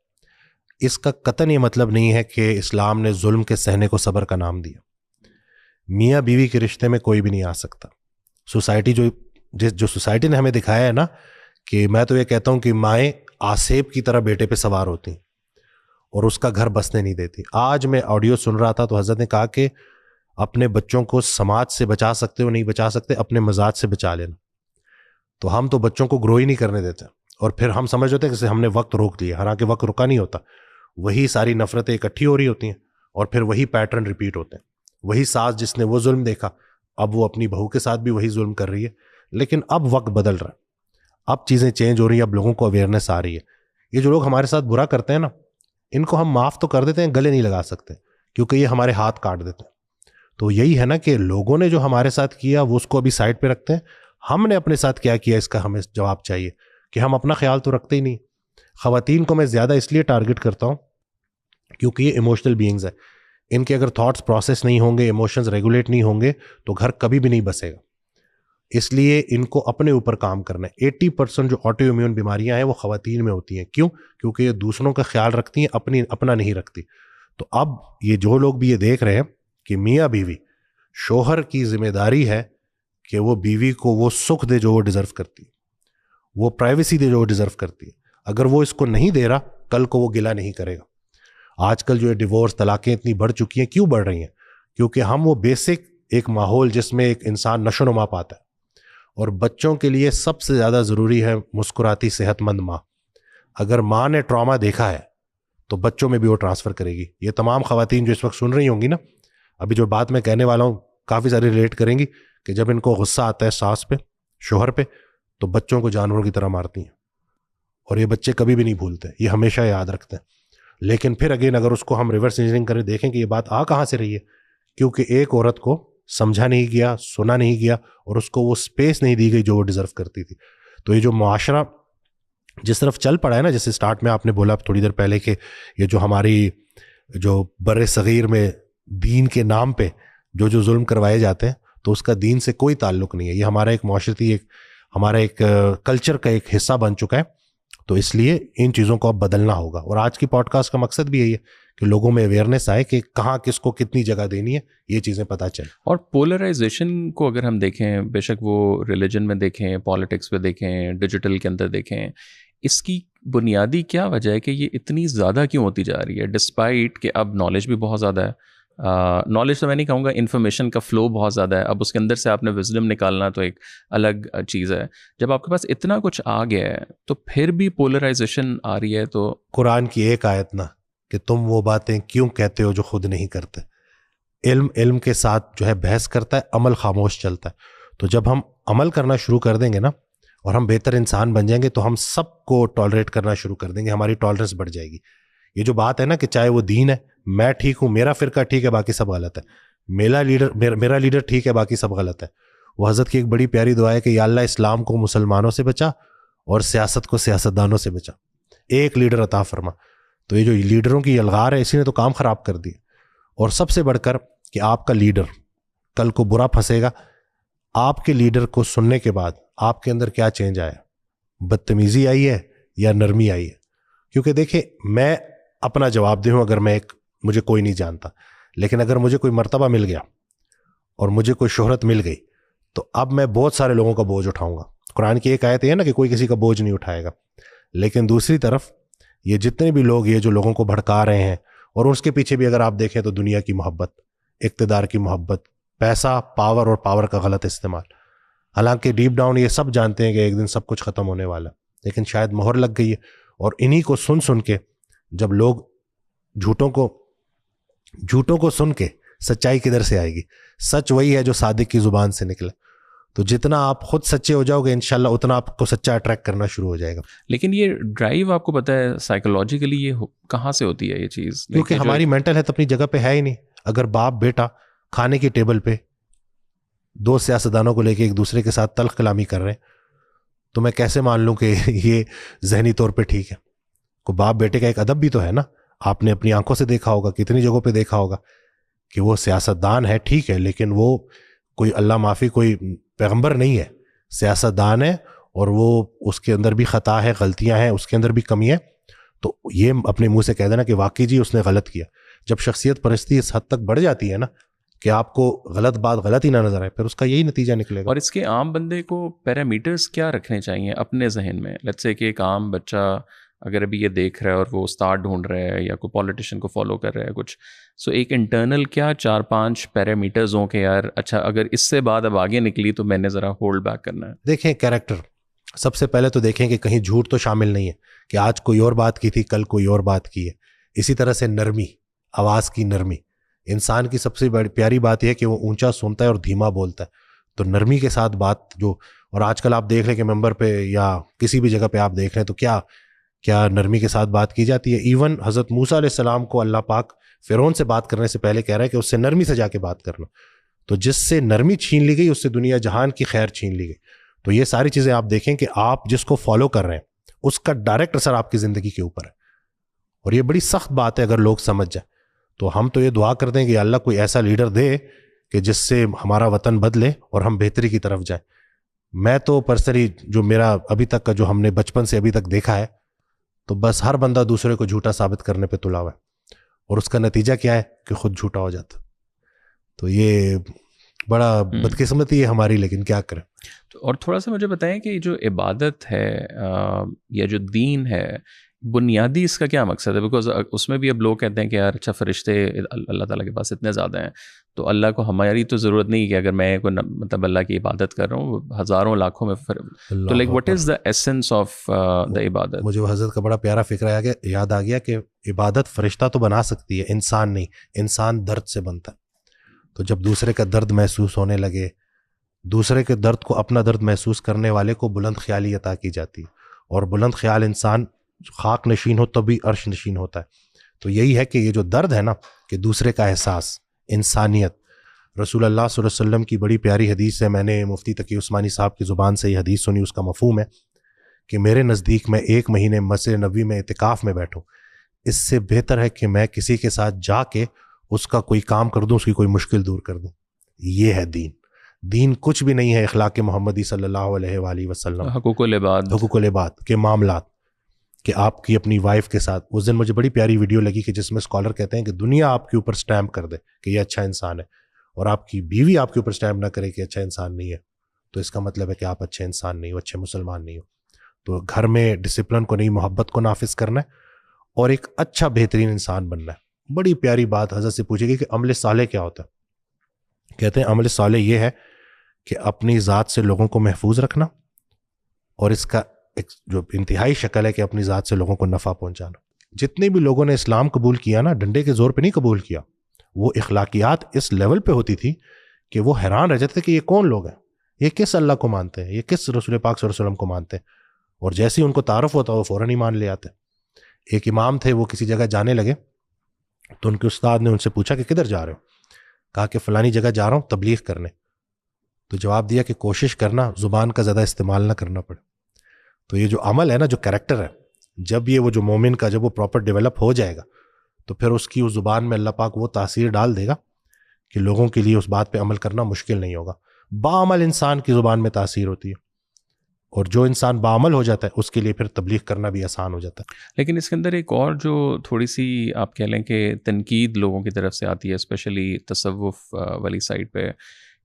اس کا قطعاً یہ مطلب نہیں ہے کہ اسلام نے ظلم کے سہنے کو صبر کا نام دیا. میاں بیوی کے رشتے میں کوئی بھی نہیں آ سکتا. سوسائٹی جو سوسائٹی نے ہمیں دکھایا ہے نا، کہ میں تو یہ کہتا ہوں کہ مائیں آسیب کی طرح بیٹے پہ سوار ہوتی ہیں اور اس کا گھر بسنے نہیں دیتی. آج میں آڈیو سن رہا تھا تو حضرت نے کہا کہ اپنے بچوں کو سماج سے بچا سکتے ہو نہیں بچا سکتے، اپنے مزاج سے بچا لینا. تو ہم تو بچوں کو گرو ہی نہیں کرنے دیتے اور پھر ہم سمجھ ہوتے ہیں کہ ہم نے وقت روک لیا، حالانکہ وقت رکا نہیں ہوتا. وہی ساری نفرتیں اکٹھی ہو رہی ہوتی ہیں اور پھر وہی پیٹرن ریپیٹ ہوتے ہیں. وہی ساس جس نے وہ ظلم دیکھا اب وہ اپنی بہو کے ساتھ بھی وہی ظلم کر رہی ہے. لیکن اب وقت بدل رہا ہے، اب چیزیں چینج ہو رہی ہیں، اب لوگوں کو اویئرنیس آ رہی ہے. یہ جو لوگ ہمارے ساتھ برا کرتے ہیں نا، ان کو ہم معاف تو کر دیتے ہیں، گلے نہیں لگا سکتے کیونکہ یہ ہمارے ہاتھ کاٹ دیتے ہیں. تو یہی ہے نا کہ لوگوں نے جو ہمارے ساتھ کیا وہ اس کو ابھی سائڈ پہ رکھتے ہیں. ہم نے اپنے ساتھ کیا کیا اس کا ہمیں جواب چاہیے کہ ہم اپنا خیال تو رکھتے ہی نہیں. خواتین کو میں زیادہ اس لیے ٹارگٹ کرتا ہوں کیونکہ یہ ایموشنل بینگز ہیں. ان کے اگر تھاٹس پروسیس نہیں ہوں گے، ایموشنز ریگولیٹ نہیں ہوں گے تو گھر کبھی بھی نہیں بسے گا. اس لیے ان کو اپنے اوپر کام کرنا ہے. 80% جو آٹو امیون بیماریاں ہیں وہ خواتین میں ہوتی ہیں. کیوں؟ کیونکہ یہ دوسروں کا خیال رکھتی ہیں، اپنا نہیں رکھتی. تو اب یہ جو لوگ بھی یہ دیکھ رہے ہیں کہ میاں بیوی، شوہر کی ذمہ داری ہے کہ وہ بیوی کو وہ سکھ دے جو وہ ڈیزرو کرتی ہے، وہ پرائیویسی دے جو وہ ڈیزرو کرتی ہے. اگر وہ اس کو نہیں دے رہا کل کو وہ گلہ نہیں کرے گا. آج کل جو ہے ڈیورس، طلاقیں اتنی بڑھ چکی ہیں. کیوں بڑھ رہی ہیں؟ کیونکہ ہم وہ بیسک ایک ماحول جس میں ایک انسان نشو و نما پاتا ہے. اور بچوں کے لیے سب سے زیادہ ضروری ہے مسکراتی صحت مند ماں. اگر ماں نے ٹراما دیکھا ہے تو بچوں میں بھی وہ ٹرانسفر کرے گی. یہ تمام خواتین جو اس وقت سن رہی ہوں گی نا، ابھی جو بات میں کہنے والا ہوں کافی ساری ریلیٹ کریں گی کہ جب ان کو غصہ آتا ہے ساس پہ، شوہر پہ، تو بچوں کو جانوروں کی طرح مارتی ہیں. اور یہ بچے کبھی بھی نہیں بھولتے، یہ ہمیشہ یاد رکھتے ہیں. لیکن پھر اگین اگر اس کو ہم ریورس انجینئرنگ کریں دیکھیں کہ یہ بات آ کہاں سے رہی ہے, کیونکہ ایک عورت کو سمجھا نہیں گیا, سنا نہیں گیا, اور اس کو وہ اسپیس نہیں دی گئی جو وہ ڈیزرو کرتی تھی. تو یہ جو معاشرہ جس طرف چل پڑا ہے نا, جیسے اسٹارٹ میں آپ نے بولا تھوڑی دیر پہلے کہ یہ جو ہماری جو بر صغیر میں دین کے نام پہ جو ظلم کروائے جاتے ہیں, تو اس کا دین سے کوئی تعلق نہیں ہے. یہ ہمارا ایک معاشرتی ہمارا ایک کلچر کا ایک حصہ بن چکا ہے. تو اس لیے ان چیزوں کو اب بدلنا ہوگا, اور آج کی پوڈ کاسٹ کا مقصد بھی یہی ہے کہ لوگوں میں اویئرنیس آئے کہ کہاں کس کو کتنی جگہ دینی ہے, یہ چیزیں پتہ چلیں. اور پولرائزیشن کو اگر ہم دیکھیں, بے شک وہ ریلیجن میں دیکھیں, پالیٹکس پہ دیکھیں, ڈیجیٹل کے اندر دیکھیں, اس کی بنیادی کیا وجہ ہے کہ یہ اتنی زیادہ کیوں ہوتی جا رہی ہے, ڈسپائٹ کہ اب نالج بھی بہت زیادہ ہے. نالج تو میں نہیں کہوں گا, انفارمیشن کا فلو بہت زیادہ ہے. اب اس کے اندر سے آپ نے وزڈم نکالنا تو ایک الگ چیز ہے. جب آپ کے پاس اتنا کچھ آ گیا ہے تو پھر بھی پولرائزیشن آ رہی ہے. تو قرآن کی ایک آیت نا کہ تم وہ باتیں کیوں کہتے ہو جو خود نہیں کرتے. علم کے ساتھ جو ہے بحث کرتا ہے, عمل خاموش چلتا ہے. تو جب ہم عمل کرنا شروع کر دیں گے نا, اور ہم بہتر انسان بن جائیں گے, تو ہم سب کو ٹالریٹ کرنا شروع کر دیں گے, ہماری ٹالرنس بڑھ جائے گی. یہ جو بات ہے نا کہ چاہے وہ دین ہے, میں ٹھیک ہوں, میرا فرقہ ٹھیک ہے, باقی سب غلط ہے, میرا لیڈر ٹھیک ہے, باقی سب غلط ہے. وہ حضرت کی ایک بڑی پیاری دعا ہے کہ یا اللہ اسلام کو مسلمانوں سے بچا اور سیاست کو سیاستدانوں سے بچا, ایک لیڈر عطا فرما. تو یہ جو لیڈروں کی یلغار ہے, اسی نے تو کام خراب کر دیا. اور سب سے بڑھ کر کہ آپ کا لیڈر کل کو برا پھنسے گا, آپ کے لیڈر کو سننے کے بعد آپ کے اندر کیا چینج آیا, بدتمیزی آئی ہے یا نرمی آئی ہے. کیونکہ دیکھیں, میں اپنا جواب دہ ہوں, اگر مجھے کوئی نہیں جانتا, لیکن اگر مجھے کوئی مرتبہ مل گیا اور مجھے کوئی شہرت مل گئی, تو اب میں بہت سارے لوگوں کا بوجھ اٹھاؤں گا. قرآن کی ایک آیت ہے نا کہ کوئی کسی کا بوجھ نہیں اٹھائے گا. لیکن دوسری طرف یہ جتنے بھی لوگ یہ جو لوگوں کو بھڑکا رہے ہیں, اور اس کے پیچھے بھی اگر آپ دیکھیں تو دنیا کی محبت, اقتدار کی محبت, پیسہ, پاور اور پاور کا غلط استعمال. حالانکہ ڈیپ ڈاؤن یہ سب جانتے ہیں کہ ایک دن سب کچھ ختم ہونے والا, لیکن شاید مہر لگ گئی ہے. اور انہی کو سن کے جب لوگ جھوٹوں کو سن کے سچائی کدھر سے آئے گی. سچ وہی ہے جو صادق کی زبان سے نکلے. تو جتنا آپ خود سچے ہو جاؤ گے انشاءاللہ, اتنا آپ کو سچا اٹریکٹ کرنا شروع ہو جائے گا. لیکن یہ ڈرائیو آپ کو پتہ ہے سائیکولوجیکلی یہ کہاں سے ہوتی ہے یہ چیز؟ کیونکہ ہماری مینٹل ہیلتھ اپنی جگہ پہ ہے ہی نہیں. اگر باپ بیٹا کھانے کی ٹیبل پہ دو سیاستدانوں کو لے کے ایک دوسرے کے ساتھ تلخ کلامی کر رہے ہیں, تو میں کیسے مان لوں کہ یہ ذہنی طور پہ ٹھیک ہے؟ کو باپ بیٹے کا ایک ادب بھی تو ہے نا. آپ نے اپنی آنکھوں سے دیکھا ہوگا, کتنی جگہوں پہ دیکھا ہوگا کہ وہ سیاستدان ہے, ٹھیک ہے, لیکن وہ کوئی اللہ معافی کوئی پیغمبر نہیں ہے, سیاستدان ہے, اور وہ اس کے اندر بھی خطا ہے, غلطیاں ہیں, اس کے اندر بھی کمی ہے. تو یہ اپنے منہ سے کہہ دینا کہ واقعی جی اس نے غلط کیا. جب شخصیت پرستی اس حد تک بڑھ جاتی ہے نا کہ آپ کو غلط بات غلط ہی نہ نظر آئے, پھر اس کا یہی نتیجہ نکلے گا. اور اس کے عام بندے کو پیرامیٹرز کیا رکھنے چاہیے اپنے ذہن میں؟ لیٹس سے کہ ایک عام بچہ اگر ابھی یہ دیکھ رہا ہے اور وہ استاد ڈھونڈ رہا ہے یا کوئی پولیٹیشین کو فالو کر رہا ہے کچھ, سو ایک انٹرنل کیا 4-5 پیرامیٹرز ہوں کہ یار اچھا اگر اس سے بعد اب آگے نکلی تو میں نے ذرا ہولڈ بیک کرنا ہے. دیکھیں کیریکٹر, سب سے پہلے تو دیکھیں کہ کہیں جھوٹ تو شامل نہیں ہے کہ آج کوئی اور بات کی تھی, کل کوئی اور بات کی ہے. اسی طرح سے نرمی, آواز کی نرمی. انسان کی سب سے بڑی پیاری بات یہ ہے کہ وہ اونچا سنتا ہے اور دھیما بولتا ہے. تو نرمی کے ساتھ بات جو, اور آج کل آپ دیکھ لیں کہ ممبر پہ یا کسی بھی جگہ پہ آپ دیکھ رہے ہیں تو کیا نرمی کے ساتھ بات کی جاتی ہے. ایون حضرت موسیٰ علیہ السلام کو اللہ پاک فرعون سے بات کرنے سے پہلے کہہ رہا ہے کہ اس سے نرمی سے جا کے بات کرنا. تو جس سے نرمی چھین لی گئی اس سے دنیا جہان کی خیر چھین لی گئی. تو یہ ساری چیزیں آپ دیکھیں کہ آپ جس کو فالو کر رہے ہیں اس کا ڈائریکٹ اثر آپ کی زندگی کے اوپر ہے. اور یہ بڑی سخت بات ہے اگر لوگ سمجھ جائیں. تو ہم تو یہ دعا کرتے ہیں کہ اللہ کوئی ایسا لیڈر دے کہ جس سے ہمارا وطن بدلے اور ہم بہتری کی طرف جائیں. میں تو پرسنلی جو میرا ابھی تک کا جو ہم نے بچپن سے ابھی تک دیکھا ہے, تو بس ہر بندہ دوسرے کو جھوٹا ثابت کرنے پہ تلا ہوا ہے, اور اس کا نتیجہ کیا ہے کہ خود جھوٹا ہو جاتا. تو یہ بڑا بدقسمتی ہے ہماری, لیکن کیا کریں. اور تھوڑا سا مجھے بتائیں کہ جو عبادت ہے یا جو دین ہے, بنیادی اس کا کیا مقصد ہے؟ بیکاز اس میں بھی اب لوگ کہتے ہیں کہ یار اچھا فرشتے اللہ تعالیٰ کے پاس اتنے زیادہ ہیں, تو اللہ کو ہماری تو ضرورت نہیں کہ اگر میں کوئی مطلب اللہ کی عبادت کر رہا ہوں ہزاروں لاکھوں میں تو like what is the essence of the عبادت؟ مجھے وہ حضرت کا بڑا پیارا فکر یاد آ گیا کہ عبادت فرشتہ تو بنا سکتی ہے, انسان نہیں. انسان درد سے بنتا ہے. تو جب دوسرے کا درد محسوس ہونے لگے, دوسرے کے درد کو اپنا درد محسوس کرنے والے کو بلند خیالی عطا کی جاتی ہے. اور بلند خیال انسان خاک نشین ہو تبھی عرش نشین ہوتا ہے. تو یہی ہے کہ یہ جو درد ہے نا کہ دوسرے کا احساس, انسانیت, رسول اللہ صلی اللہ علیہ وسلم کی بڑی پیاری حدیث ہے, میں نے مفتی تقی عثمانی صاحب کی زبان سے یہ حدیث سنی, اس کا مفہوم ہے کہ میرے نزدیک میں 1 مہینے مسجد نبوی میں اعتکاف میں بیٹھوں, اس سے بہتر ہے کہ میں کسی کے ساتھ جا کے اس کا کوئی کام کر دوں, اس کی کوئی مشکل دور کر دوں. یہ ہے دین. دین کچھ بھی نہیں ہے اخلاق محمدی صلی اللہ علیہ وآلہ وسلم, حقوق العباد کے معاملات, کہ آپ کی اپنی وائف کے ساتھ. اس دن مجھے بڑی پیاری ویڈیو لگی کہ جس میں اسکالر کہتے ہیں کہ دنیا آپ کے اوپر سٹیمپ کر دے کہ یہ اچھا انسان ہے, اور آپ کی بیوی آپ کے اوپر سٹیمپ نہ کرے کہ اچھا انسان نہیں ہے, تو اس کا مطلب ہے کہ آپ اچھے انسان نہیں ہو, اچھے مسلمان نہیں ہو. تو گھر میں ڈسپلن کو نہیں, محبت کو نافذ کرنا ہے اور ایک اچھا بہترین انسان بننا ہے. بڑی پیاری بات حضرت سے پوچھے گی کہ عمل صالح کیا ہوتا ہے. کہتے ہیں عمل صالح یہ ہے کہ اپنی ذات سے لوگوں کو محفوظ رکھنا, اور اس کا ایک جو انتہائی شکل ہے کہ اپنی ذات سے لوگوں کو نفع پہنچانا. جتنے بھی لوگوں نے اسلام قبول کیا نا, ڈنڈے کے زور پہ نہیں قبول کیا, وہ اخلاقیات اس لیول پہ ہوتی تھی کہ وہ حیران رہ جاتے کہ یہ کون لوگ ہیں, یہ کس اللہ کو مانتے ہیں, یہ کس رسول پاک صلی اللہ علیہ وسلم کو مانتے ہیں, اور جیسے ہی ان کو تعارف ہوتا وہ فوراً ہی مان لے آتے. ایک امام تھے, وہ کسی جگہ جانے لگے تو ان کے استاد نے ان سے پوچھا کہ کدھر جا رہے ہو؟ کہا کہ فلانی جگہ جا رہا ہوں تبلیغ کرنے. تو جواب دیا کہ کوشش کرنا زبان کا زیادہ استعمال نہ کرنا پڑے. تو یہ جو عمل ہے نا, جو کریکٹر ہے, جب یہ وہ جو مومن کا جب وہ پراپر ڈیولپ ہو جائے گا تو پھر اس کی اس زبان میں اللہ پاک وہ تاثیر ڈال دے گا کہ لوگوں کے لیے اس بات پہ عمل کرنا مشکل نہیں ہوگا. باعمل انسان کی زبان میں تاثیر ہوتی ہے, اور جو انسان باعمل ہو جاتا ہے اس کے لیے پھر تبلیغ کرنا بھی آسان ہو جاتا ہے. لیکن اس کے اندر ایک اور جو تھوڑی سی آپ کہہ لیں کہ تنقید لوگوں کی طرف سے آتی ہے, اسپیشلی تصوف والی سائڈ پہ,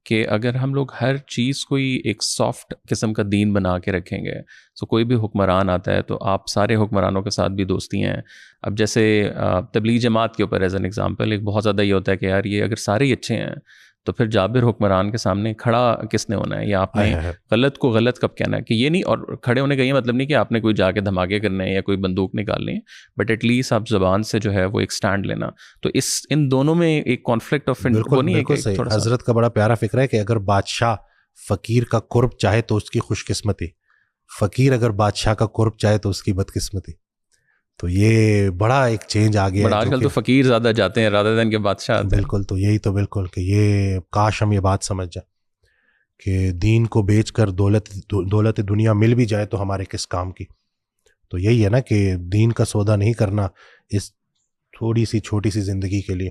کہ اگر ہم لوگ ہر چیز کو ہی ایک سافٹ قسم کا دین بنا کے رکھیں گے, تو کوئی بھی حکمران آتا ہے تو آپ سارے حکمرانوں کے ساتھ بھی دوستی ہیں. اب جیسے تبلیغ جماعت کے اوپر ایز این ایگزامپل ایک بہت زیادہ یہ ہوتا ہے کہ یار یہ اگر سارے ہی اچھے ہیں تو پھر جابر حکمران کے سامنے کھڑا کس نے ہونا ہے, یا آپ نے غلط کو غلط کب کہنا ہے, کہ یہ نہیں. اور کھڑے ہونے کا یہ مطلب نہیں کہ آپ نے کوئی جا کے دھماکے کرنے ہیں یا کوئی بندوق نکالنی ہے, بٹ ایٹ لیسٹ آپ زبان سے جو ہے وہ ایک سٹینڈ لینا. تو ان دونوں میں ایک کانفلکٹ آف وہ نہیں ہے. حضرت کا بڑا پیارا فکر ہے کہ اگر بادشاہ فقیر کا قرب چاہے تو اس کی خوش قسمتی, فقیر اگر بادشاہ کا قرب چاہے تو اس کی بدقسمتی. تو یہ بڑا ایک چینج آ گیا ہے. آج کل تو فقیر زیادہ جاتے ہیں رادر دین کے بادشاہ. بالکل, تو یہی تو بالکل کہ یہ کاش ہم یہ بات سمجھ جائیں کہ دین کو بیچ کر دولت دنیا مل بھی جائے تو ہمارے کس کام کی. تو یہی ہے نا کہ دین کا سودا نہیں کرنا اس تھوڑی سی چھوٹی سی زندگی کے لیے.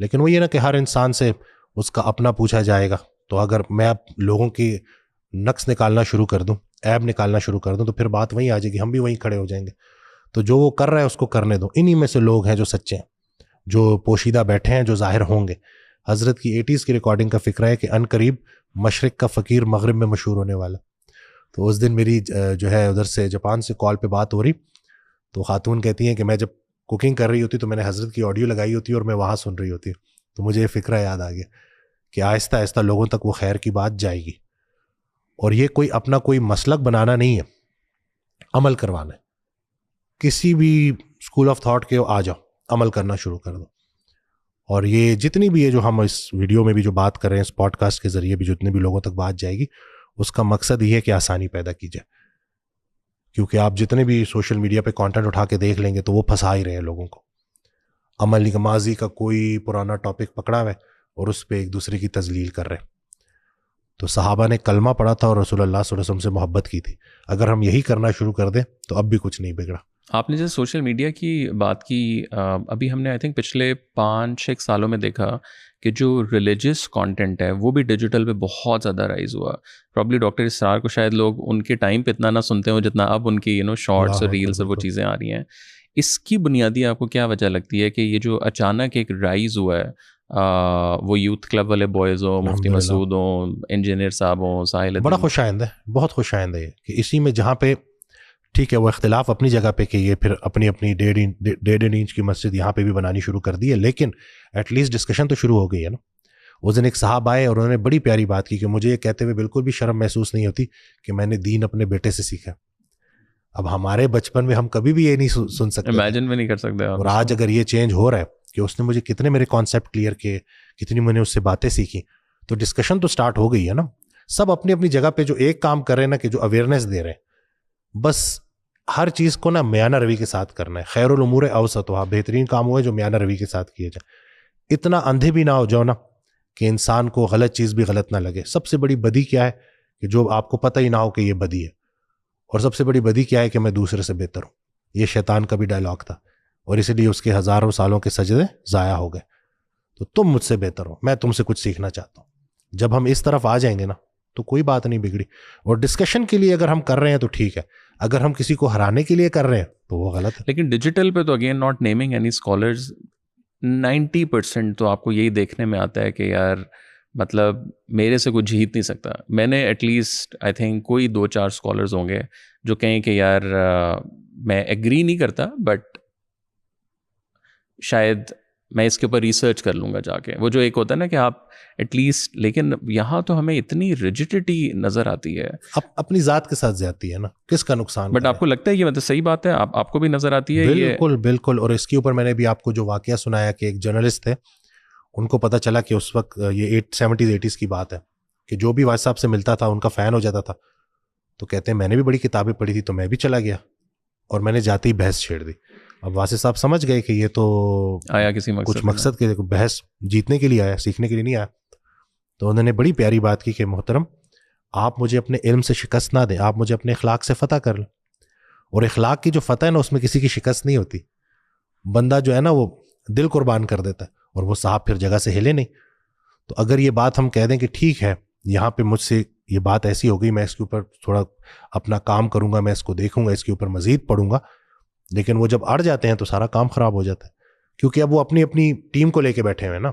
لیکن وہ یہ نا کہ ہر انسان سے اس کا اپنا پوچھا جائے گا. تو اگر میں اب لوگوں کی نقص نکالنا شروع کر دوں, عیب نکالنا شروع کر دوں, تو پھر بات وہیں آ جائے گی, ہم بھی وہیں کھڑے ہو جائیں گے. تو جو وہ کر رہا ہے اس کو کرنے دو. انہی میں سے لوگ ہیں جو سچے ہیں, جو پوشیدہ بیٹھے ہیں, جو ظاہر ہوں گے. حضرت کی 80s کی ریکارڈنگ کا فکر ہے کہ ان قریب مشرق کا فقیر مغرب میں مشہور ہونے والا. تو اس دن میری جو ہے ادھر سے جاپان سے کال پہ بات ہو رہی, تو خاتون کہتی ہیں کہ میں جب کوکنگ کر رہی ہوتی تو میں نے حضرت کی آڈیو لگائی ہوتی اور میں وہاں سن رہی ہوتی. تو مجھے یہ فکرہ یاد آ گیا کہ آہستہ آہستہ لوگوں تک وہ خیر کی بات جائے گی. اور یہ کوئی اپنا کوئی مسلک بنانا نہیں ہے, عمل کروانا ہے. کسی بھی اسکول آف تھاٹ کے آ جاؤ, عمل کرنا شروع کر دو. اور یہ جتنی بھی ہے جو ہم اس ویڈیو میں بھی جو بات کر رہے ہیں, اس پوڈ کاسٹ کے ذریعے بھی جتنے بھی لوگوں تک بات جائے گی, اس کا مقصد یہ ہے کہ آسانی پیدا کی جائے. کیونکہ آپ جتنے بھی سوشل میڈیا پہ کانٹینٹ اٹھا کے دیکھ لیں گے تو وہ پھنسا ہی رہے ہیں لوگوں کو. عمل نہیں, ماضی کا کوئی پرانا ٹاپک پکڑا ہوا ہے اور اس پہ ایک دوسرے کی تذلیل کر رہے ہیں. تو صحابہ نے کلمہ پڑھا تھا اور رسول اللہ صلی اللہ علیہ وسلم سے محبت کی تھی. اگر ہم یہی کرنا شروع کر دیں تو اب بھی کچھ نہیں بگڑا. آپ نے جیسے سوشل میڈیا کی بات کی, ابھی ہم نے آئی تھنک پچھلے 5-6 سالوں میں دیکھا کہ جو ریلیجس کانٹینٹ ہے وہ بھی ڈیجیٹل پہ بہت زیادہ رائز ہوا. پرابلی ڈاکٹر اسرار کو شاید لوگ ان کے ٹائم پہ اتنا نہ سنتے ہوں جتنا اب ان کی شارٹس اور ریلس اور وہ چیزیں آ رہی ہیں. اس کی بنیادی آپ کو کیا وجہ لگتی ہے کہ یہ جو اچانک ایک رائز ہوا ہے, وہ یوتھ کلب والے بوائز ہوں, مفتی مسعود ہوں, انجینئر صاحب ہوں, ساحل, بڑا خوش آئند ہے, بہت خوش آئند ہے کہ اسی میں جہاں پہ ٹھیک ہے وہ اختلاف اپنی جگہ پہ کہ یہ پھر اپنی 1.5 انچ کی مسجد یہاں پہ بھی بنانی شروع کر دی ہے, لیکن ایٹ لیسٹ ڈسکشن تو شروع ہو گئی ہے نا. اس دن ایک صاحب آئے اور انہوں نے بڑی پیاری بات کی کہ مجھے یہ کہتے ہوئے بالکل بھی شرم محسوس نہیں ہوتی کہ میں نے دین اپنے بیٹے سے سیکھا. اب ہمارے بچپن میں ہم کبھی بھی یہ نہیں سن سکتے, امیجن بھی نہیں کر سکتے. اور آج اگر یہ چینج ہو رہا ہے کہ اس نے مجھے کتنے میرے کانسیپٹ کلیئر کیے, کتنی میں نے اس سے باتیں سیکھی, تو ڈسکشن تو سٹارٹ ہو گئی ہے نا. سب اپنی اپنی جگہ پہ جو ایک کام کر رہے ہیں نا کہ جو اویئرنیس دے رہے ہیں, بس ہر چیز کو نا میانہ روی کے ساتھ کرنا ہے. خیر الامور اوسطها, بہترین کام وہ ہے جو میانہ روی کے ساتھ کیے جائیں. اتنا اندھے بھی نہ ہو جاؤ نا کہ انسان کو غلط چیز بھی غلط نہ لگے. سب سے بڑی بدی کیا ہے کہ جو آپ کو پتہ ہی نہ ہو کہ یہ بدی ہے, اور سب سے بڑی بدی کیا ہے کہ میں دوسرے سے بہتر ہوں. یہ شیطان کا بھی ڈائلاگ تھا, اور اسی لیے اس کے ہزاروں سالوں کے سجدے ضائع ہو گئے. تو تم مجھ سے بہتر ہو, میں تم سے کچھ سیکھنا چاہتا ہوں. جب ہم اس طرف آ جائیں گے نا تو کوئی بات نہیں بگڑی. اور ڈسکشن کے لیے اگر ہم کر رہے ہیں تو ٹھیک ہے, اگر ہم کسی کو ہرانے کے لیے کر رہے ہیں تو وہ غلط ہے. لیکن ڈیجیٹل پہ تو again not naming any scholars 90% تو آپ کو یہی دیکھنے میں آتا ہے کہ یار مطلب میرے سے کوئی جیت نہیں سکتا. میں نے ایٹ لیسٹ آئی تھنک کوئی 2-4 اسکالرز ہوں گے جو کہیں کہ یار میں ایگری نہیں کرتا بٹ شاید میں اس کے اوپر ریسرچ کر لوں گا جا کے. وہ جو ایک ہوتا ہے نا کہ آپ ایٹ لیسٹ, لیکن یہاں تو ہمیں اتنی ریجڈٹی نظر آتی ہے. اپنی ذات کے ساتھ زیادتی ہے نا, کس کا نقصان. بٹ آپ کو لگتا ہے یہ مطلب صحیح بات ہے, آپ کو بھی نظر آتی ہے؟ بالکل بالکل. اور اس کے اوپر میں نے بھی آپ کو جو واقعہ سنایا کہ ایک جرنلسٹ تھے, ان کو پتہ چلا کہ اس وقت یہ 70s 80s کی بات ہے کہ جو بھی واجد صاحب سے ملتا تھا ان کا فین ہو جاتا تھا. تو کہتے ہیں میں نے بھی بڑی کتابیں پڑھی تھی تو میں بھی چلا گیا اور میں نے جاتے ہی بحث چھیڑ دی. اب واصف صاحب سمجھ گئے کہ یہ تو آیا کسی کچھ مقصد کے, بحث جیتنے کے لیے آیا, سیکھنے کے لیے نہیں آیا. تو انہوں نے بڑی پیاری بات کی کہ محترم آپ مجھے اپنے علم سے شکست نہ دیں, آپ مجھے اپنے اخلاق سے فتح کر لیں. اور اخلاق کی جو فتح ہے نا اس میں کسی کی شکست نہیں ہوتی. بندہ جو ہے نا وہ دل قربان کر دیتا ہے اور وہ صاحب پھر جگہ سے ہلے نہیں. تو اگر یہ بات ہم کہہ دیں کہ ٹھیک ہے یہاں پہ مجھ سے یہ بات ایسی ہو گئی, میں اس کے اوپر تھوڑا اپنا کام کروں گا, میں اس کو دیکھوں گا, اس کے اوپر مزید پڑھوں گا, لیکن وہ جب اڑ جاتے ہیں تو سارا کام خراب ہو جاتا ہے کیونکہ اب وہ اپنی اپنی ٹیم کو لے کے بیٹھے ہوئے ہیں نا.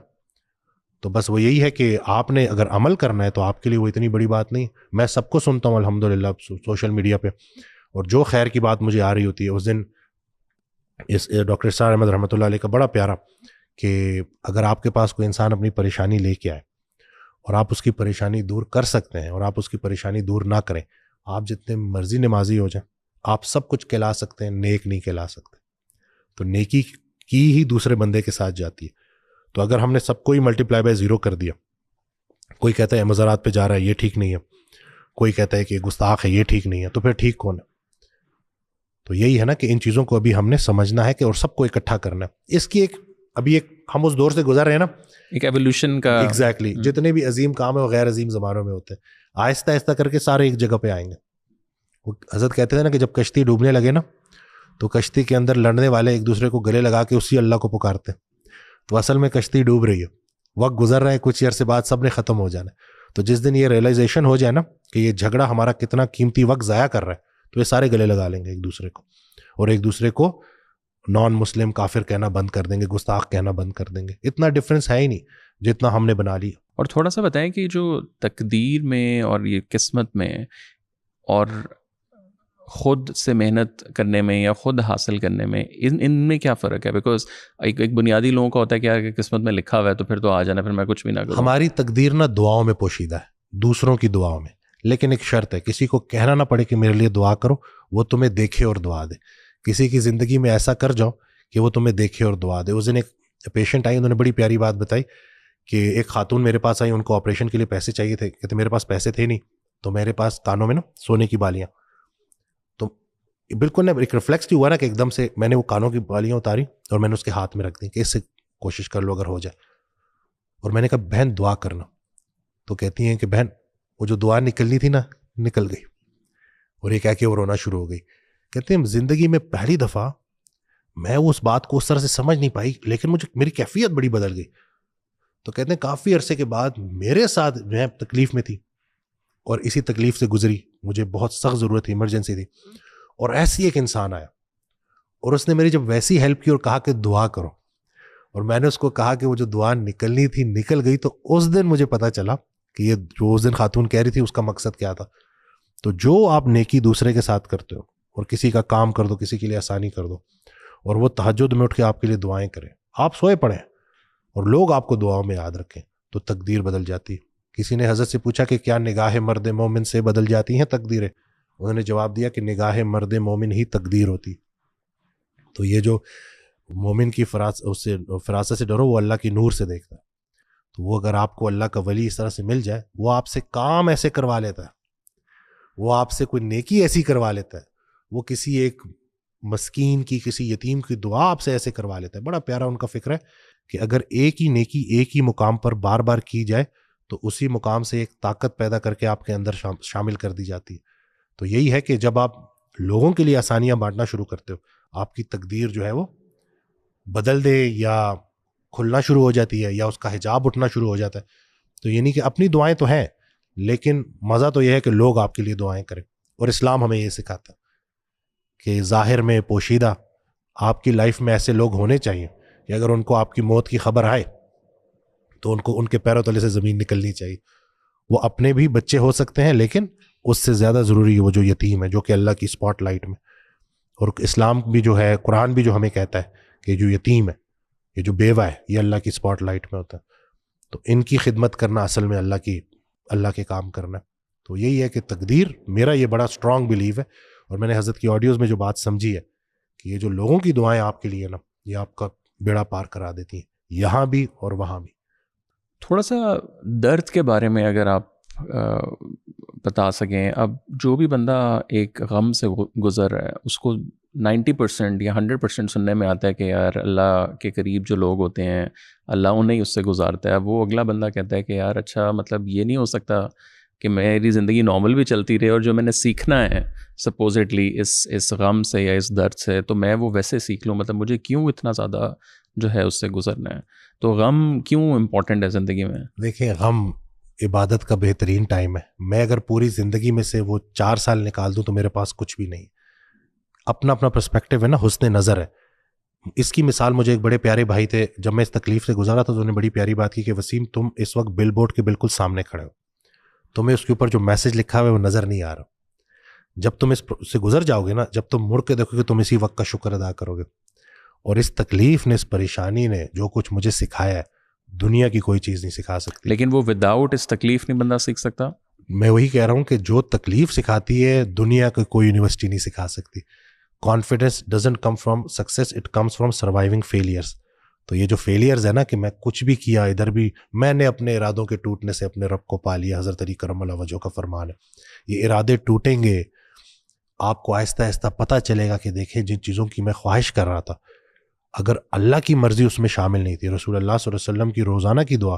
تو بس وہ یہی ہے کہ آپ نے اگر عمل کرنا ہے تو آپ کے لیے وہ اتنی بڑی بات نہیں. میں سب کو سنتا ہوں الحمدللہ سوشل میڈیا پہ, اور جو خیر کی بات مجھے آ رہی ہوتی ہے. اس دن اس ڈاکٹر اسرار احمد رحمۃ اللہ علیہ کا بڑا پیارا کہ اگر آپ کے پاس کوئی انسان اپنی پریشانی لے کے آئے اور آپ اس کی پریشانی دور کر سکتے ہیں اور آپ اس کی پریشانی دور نہ کریں, آپ جتنے مرضی نمازی ہو جائیں آپ سب کچھ کہلا سکتے ہیں, نیک نہیں کہلا سکتے. تو نیکی کی ہی دوسرے بندے کے ساتھ جاتی ہے. تو اگر ہم نے سب کو ہی ملٹیپلائی بائی 0 کر دیا, کوئی کہتا ہے مزارات پہ جا رہا ہے یہ ٹھیک نہیں ہے, کوئی کہتا ہے کہ گستاخ ہے یہ ٹھیک نہیں ہے, تو پھر ٹھیک کون ہے؟ تو یہی ہے نا کہ ان چیزوں کو ابھی ہم نے سمجھنا ہے کہ اور سب کو اکٹھا کرنا ہے. اس کی ابھی ایک ہم اس دور سے گزر رہے ہیں نا, ایک ایولیوشن کا. ایگزیکٹلی. جتنے بھی عظیم کام ہیں وہ غیر عظیم زمانوں میں ہوتے ہیں, آہستہ آہستہ کر کے سارے ایک جگہ پہ آئیں گے. حضرت کہتے تھے نا کہ جب کشتی ڈوبنے لگے نا تو کشتی کے اندر لڑنے والے ایک دوسرے کو گلے لگا کے اسی اللہ کو پکارتے. تو اصل میں کشتی ڈوب رہی ہے, وقت گزر رہا ہے, کچھ عرصے بعد سب نے ختم ہو جانا ہے. تو جس دن یہ ریئلائزیشن ہو جائے نا کہ یہ جھگڑا ہمارا کتنا قیمتی وقت ضائع کر رہا ہے, تو یہ سارے گلے لگا لیں گے ایک دوسرے کو, اور ایک دوسرے کو نان مسلم کافر کہنا بند کر دیں گے, گستاخ کہنا بند کر دیں گے. اتنا ڈفرینس ہے ہی نہیں جتنا ہم نے بنا لی. اور تھوڑا سا بتائیں کہ جو تقدیر میں اور یہ قسمت میں اور خود سے محنت کرنے میں یا خود حاصل کرنے میں ان میں کیا فرق ہے؟ بیکاز ایک بنیادی لوگوں کا ہوتا ہے کہ قسمت میں لکھا ہوا ہے تو پھر تو آ جانا, پھر میں کچھ بھی نہ کروں. ہماری تقدیر نا دعاؤں میں پوشیدہ ہے, دوسروں کی دعاؤں میں, لیکن ایک شرط ہے, کسی کو کہنا نہ پڑے کہ میرے لیے دعا کرو, وہ تمہیں دیکھے اور دعا دے. کسی کی زندگی میں ایسا کر جاؤ کہ وہ تمہیں دیکھے اور دعا دے. اس دن ایک پیشنٹ آئی, انہوں نے بڑی پیاری بات بتائی کہ ایک خاتون میرے پاس آئی, ان کو آپریشن کے لیے پیسے چاہیے تھے. کہتے میرے پاس پیسے تھے نہیں, تو میرے پاس کانوں میں نا سونے کی بالیاں, تو بالکل نا ایک ریفلیکس ہوا نا کہ ایک دم سے میں نے وہ کانوں کی بالیاں اتاری اور میں نے اس کے ہاتھ میں رکھ دی کہ اس سے کوشش کر لو اگر ہو جائے. اور میں نے کہا بہن دعا کرنا. تو کہتی ہیں کہ بہن وہ جو دعا نکلنی تھی نا نکل گئی, اور یہ کہہ کے وہ رونا شروع ہو گئی. کہتے ہیں زندگی میں پہلی دفعہ میں اس بات کو اس طرح سے سمجھ نہیں پائی, لیکن مجھے میری کیفیت بڑی بدل گئی. تو کہتے ہیں کافی عرصے کے بعد میرے ساتھ میں تکلیف میں تھی اور اسی تکلیف سے گزری, مجھے بہت سخت ضرورت تھی, ایمرجنسی تھی, اور ایسی ایک انسان آیا اور اس نے میری جب ویسی ہیلپ کی اور کہا کہ دعا کرو, اور میں نے اس کو کہا کہ وہ جو دعا نکلنی تھی نکل گئی, تو اس دن مجھے پتا چلا کہ یہ جو اس دن خاتون کہہ رہی تھی اس کا مقصد کیا تھا. تو جو آپ نیکی دوسرے کے ساتھ کرتے ہو اور کسی کا کام کر دو, کسی کے لیے آسانی کر دو, اور وہ تہجد میں اٹھ کے آپ کے لیے دعائیں کریں, آپ سوئے پڑیں اور لوگ آپ کو دعاؤں میں یاد رکھیں, تو تقدیر بدل جاتی. کسی نے حضرت سے پوچھا کہ کیا نگاہ مرد مومن سے بدل جاتی ہیں تقدیریں؟ انہوں نے جواب دیا کہ نگاہ مرد مومن ہی تقدیر ہوتی. تو یہ جو مومن کی فراست سے ڈرو, وہ اللہ کی نور سے دیکھتا ہے. تو وہ اگر آپ کو اللہ کا ولی اس طرح سے مل جائے, وہ آپ سے کام ایسے کروا لیتا ہے, وہ آپ سے کوئی نیکی ایسی کروا لیتا ہے, وہ کسی ایک مسکین کی, کسی یتیم کی دعا آپ سے ایسے کروا لیتا ہے. بڑا پیارا ان کا فکر ہے کہ اگر ایک ہی نیکی ایک ہی مقام پر بار بار کی جائے تو اسی مقام سے ایک طاقت پیدا کر کے آپ کے اندر شامل کر دی جاتی ہے. تو یہی ہے کہ جب آپ لوگوں کے لیے آسانیاں بانٹنا شروع کرتے ہو, آپ کی تقدیر جو ہے وہ بدل دے یا کھلنا شروع ہو جاتی ہے یا اس کا حجاب اٹھنا شروع ہو جاتا ہے. تو یعنی کہ اپنی دعائیں تو ہیں, لیکن مزہ تو یہ ہے کہ لوگ آپ کے لیے دعائیں کریں. اور اسلام ہمیں یہ سکھاتا ہے کہ ظاہر میں پوشیدہ آپ کی لائف میں ایسے لوگ ہونے چاہیے کہ اگر ان کو آپ کی موت کی خبر آئے تو ان کو ان کے پیروں تلے سے زمین نکلنی چاہیے. وہ اپنے بھی بچے ہو سکتے ہیں, لیکن اس سے زیادہ ضروری ہے وہ جو یتیم ہے, جو کہ اللہ کی اسپاٹ لائٹ میں. اور اسلام بھی جو ہے, قرآن بھی جو ہمیں کہتا ہے کہ جو یتیم ہے, یہ جو بیوہ ہے, یہ اللہ کی اسپاٹ لائٹ میں ہوتا ہے. تو ان کی خدمت کرنا اصل میں اللہ کے کام کرنا ہے. تو یہی ہے کہ تقدیر, میرا یہ بڑا اسٹرانگ بلیو ہے. اور میں نے حضرت کی آڈیوز میں جو بات سمجھی ہے کہ یہ جو لوگوں کی دعائیں آپ کے لیے نا, یہ آپ کا بیڑا پار کرا دیتی ہیں, یہاں بھی اور وہاں بھی. تھوڑا سا درد کے بارے میں اگر آپ بتا سکیں. اب جو بھی بندہ ایک غم سے گزر رہا ہے, اس کو 90% یا 100% سننے میں آتا ہے کہ یار اللہ کے قریب جو لوگ ہوتے ہیں اللہ انہیں اس سے گزارتا ہے. وہ اگلا بندہ کہتا ہے کہ یار اچھا مطلب یہ نہیں ہو سکتا کہ میری زندگی نارمل بھی چلتی رہے, اور جو میں نے سیکھنا ہے سپوزٹلی اس غم سے یا اس درد سے, تو میں وہ ویسے سیکھ لوں. مطلب مجھے کیوں اتنا زیادہ جو ہے اس سے گزرنا ہے؟ تو غم کیوں امپورٹنٹ ہے زندگی میں؟ دیکھیں, غم عبادت کا بہترین ٹائم ہے. میں اگر پوری زندگی میں سے وہ 4 سال نکال دوں تو میرے پاس کچھ بھی نہیں. اپنا پرسپیکٹیو ہے نا, حسن نظر ہے. اس کی مثال مجھے ایک بڑے پیارے بھائی تھے, جب میں اس تکلیف سے گزارا تھا تو انہوں نے بڑی پیاری بات کی کہ وسیم تم اس وقت بل بورڈ کے بالکل سامنے کھڑے ہو, تمہیں اس کے اوپر جو میسج لکھا ہوا ہے وہ نظر نہیں آ رہا. جب تم اس سے گزر جاؤ گے نا, جب تم مڑ کے دیکھو گے تم اسی وقت کا شکر ادا کرو گے. اور اس تکلیف نے, اس پریشانی نے جو کچھ مجھے سکھایا ہے, دنیا کی کوئی چیز نہیں سکھا سکتی. لیکن وہ وداؤٹ اس تکلیف نہیں بندہ سیکھ سکتا. میں وہی کہہ رہا ہوں کہ جو تکلیف سکھاتی ہے دنیا کی کوئی یونیورسٹی نہیں سکھا سکتی. Confidence doesn't come from success, it comes from surviving failures. تو یہ جو فیلیئرز ہے نا کہ میں کچھ بھی کیا, ادھر بھی میں نے اپنے ارادوں کے ٹوٹنے سے اپنے رب کو پا لیا. حضرت علی کرم اللہ وجہہ کا فرمان ہے, یہ ارادے ٹوٹیں گے, آپ کو آہستہ آہستہ پتہ چلے گا کہ دیکھیں جن چیزوں کی میں خواہش کر رہا تھا, اگر اللہ کی مرضی اس میں شامل نہیں تھی. رسول اللہ صلی اللہ علیہ وسلم کی روزانہ کی دعا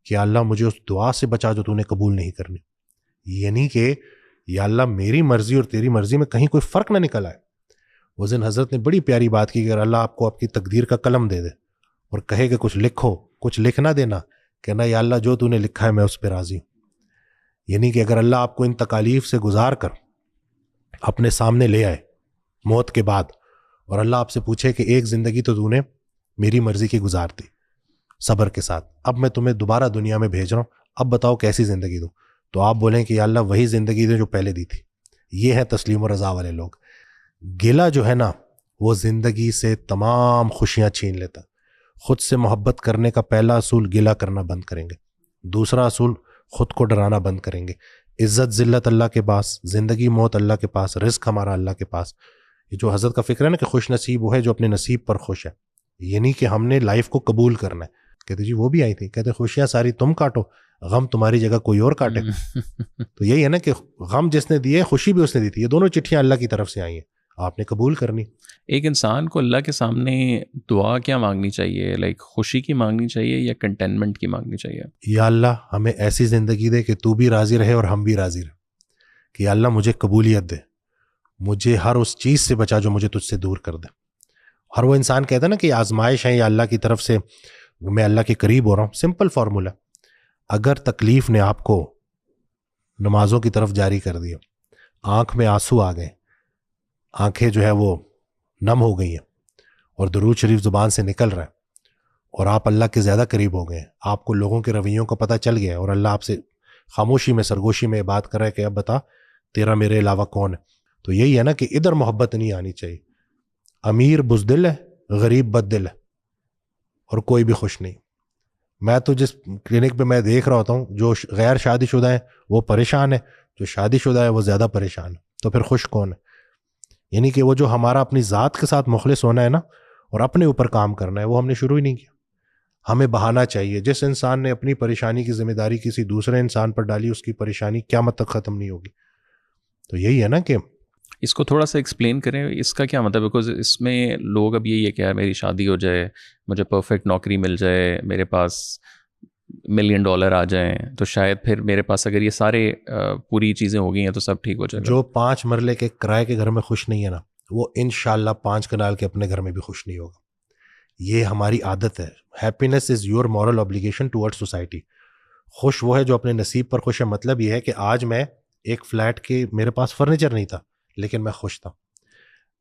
کہ اللہ مجھے اس دعا سے بچا جو تو نے قبول نہیں کرنی, یعنی کہ یا اللہ میری مرضی اور تیری مرضی میں کہیں کوئی فرق نہ نکل آئے. اس دن حضرت نے بڑی پیاری بات کی کہ اگر اللہ آپ کو آپ کی تقدیر کا قلم دے دے اور کہے کہ کچھ لکھو, کچھ لکھنا دینا, کہنا یا اللہ جو تو نے لکھا ہے میں اس پہ راضی ہوں. یعنی کہ اگر اللہ آپ کو ان تکالیف سے گزار کر اپنے سامنے لے آئے موت کے بعد, اور اللہ آپ سے پوچھے کہ ایک زندگی تو نے میری مرضی کی گزار دی صبر کے ساتھ, اب میں تمہیں دوبارہ دنیا میں بھیج رہا ہوں, اب بتاؤ کیسی زندگی دوں, تو آپ بولیں کہ یا اللہ وہی زندگی دے جو پہلے دی تھی. یہ ہے تسلیم و رضا والے لوگ. گلہ جو ہے نا وہ زندگی سے تمام خوشیاں چھین لیتا. خود سے محبت کرنے کا پہلا اصول گلہ کرنا بند کریں گے, دوسرا اصول خود کو ڈرانا بند کریں گے. عزت ذلت اللہ کے پاس, زندگی موت اللہ کے پاس, رزق ہمارا اللہ کے پاس. یہ جو حضرت کا فکر ہے نا کہ خوش نصیب وہ ہے جو اپنے نصیب پر خوش ہے, یعنی کہ ہم نے لائف کو قبول کرنا ہے. کہتے جی وہ بھی آئی تھی, کہتے خوشیاں ساری تم کاٹو, غم تمہاری جگہ کوئی اور کاٹے. تو یہی ہے نا کہ غم جس نے دیے خوشی بھی اس نے دی تھی, یہ دونوں چٹھیاں اللہ کی طرف سے آئی ہیں, آپ نے قبول کرنی. ایک انسان کو اللہ کے سامنے دعا کیا مانگنی چاہیے؟ لائک خوشی کی مانگنی چاہیے یا کنٹینمنٹ کی مانگنی چاہیے؟ یا اللہ ہمیں ایسی زندگی دے کہ تو بھی راضی رہے اور ہم بھی راضی رہے, کہ یا اللہ مجھے قبولیت دے, مجھے ہر اس چیز سے بچا جو مجھے تجھ سے دور کر دے. ہر وہ انسان کہتا ہے نا کہ آزمائش ہے یا اللہ کی طرف سے میں اللہ کے قریب ہو رہا ہوں. سمپل فارمولا, اگر تکلیف نے آپ کو نمازوں کی طرف جاری کر دیا, آنکھ میں آنسو آ گئے, آنکھیں جو ہے وہ نم ہو گئی ہیں, اور درود شریف زبان سے نکل رہا ہے, اور آپ اللہ کے زیادہ قریب ہو گئے ہیں, آپ کو لوگوں کے رویوں کا پتہ چل گیا, اور اللہ آپ سے خاموشی میں سرگوشی میں بات کر رہا ہے کہ اب بتا تیرا میرے علاوہ کون ہے. تو یہی ہے نا کہ ادھر محبت نہیں آنی چاہیے. امیر بزدل ہے, غریب بد دل ہے, اور کوئی بھی خوش نہیں. میں تو جس کلینک پہ میں دیکھ رہا ہوتا ہوں جو غیر شادی شدہ ہیں وہ پریشان ہے, جو شادی شدہ ہے وہ زیادہ پریشان ہے. تو پھر خوش کون ہے؟ یعنی کہ وہ جو ہمارا اپنی ذات کے ساتھ مخلص ہونا ہے نا, اور اپنے اوپر کام کرنا ہے, وہ ہم نے شروع ہی نہیں کیا. ہمیں بہانا چاہیے. جس انسان نے اپنی پریشانی کی ذمہ داری کسی دوسرے انسان پر ڈالی, اس کی پریشانی قیامت تک ختم نہیں ہوگی. تو یہی ہے نا کہ اس کو تھوڑا سا ایکسپلین کریں, اس کا کیا مطلب, بیکاز اس میں لوگ اب یہی ہے کہ یار میری شادی ہو جائے, مجھے پرفیکٹ نوکری مل جائے, میرے پاس $1 ملین آ جائیں, تو شاید پھر میرے پاس اگر یہ سارے پوری چیزیں ہو گئی ہیں تو سب ٹھیک ہو جائے گا. جو 5 مرلے کے کرائے کے گھر میں خوش نہیں ہے نا, وہ انشاءاللہ 5 کنال کے اپنے گھر میں بھی خوش نہیں ہوگا. یہ ہماری عادت ہے. Happiness is your moral obligation towards society. خوش وہ ہے جو اپنے نصیب پر خوش ہے. مطلب یہ ہے کہ آج میں ایک فلیٹ کے, میرے پاس فرنیچر نہیں تھا لیکن میں خوش تھا.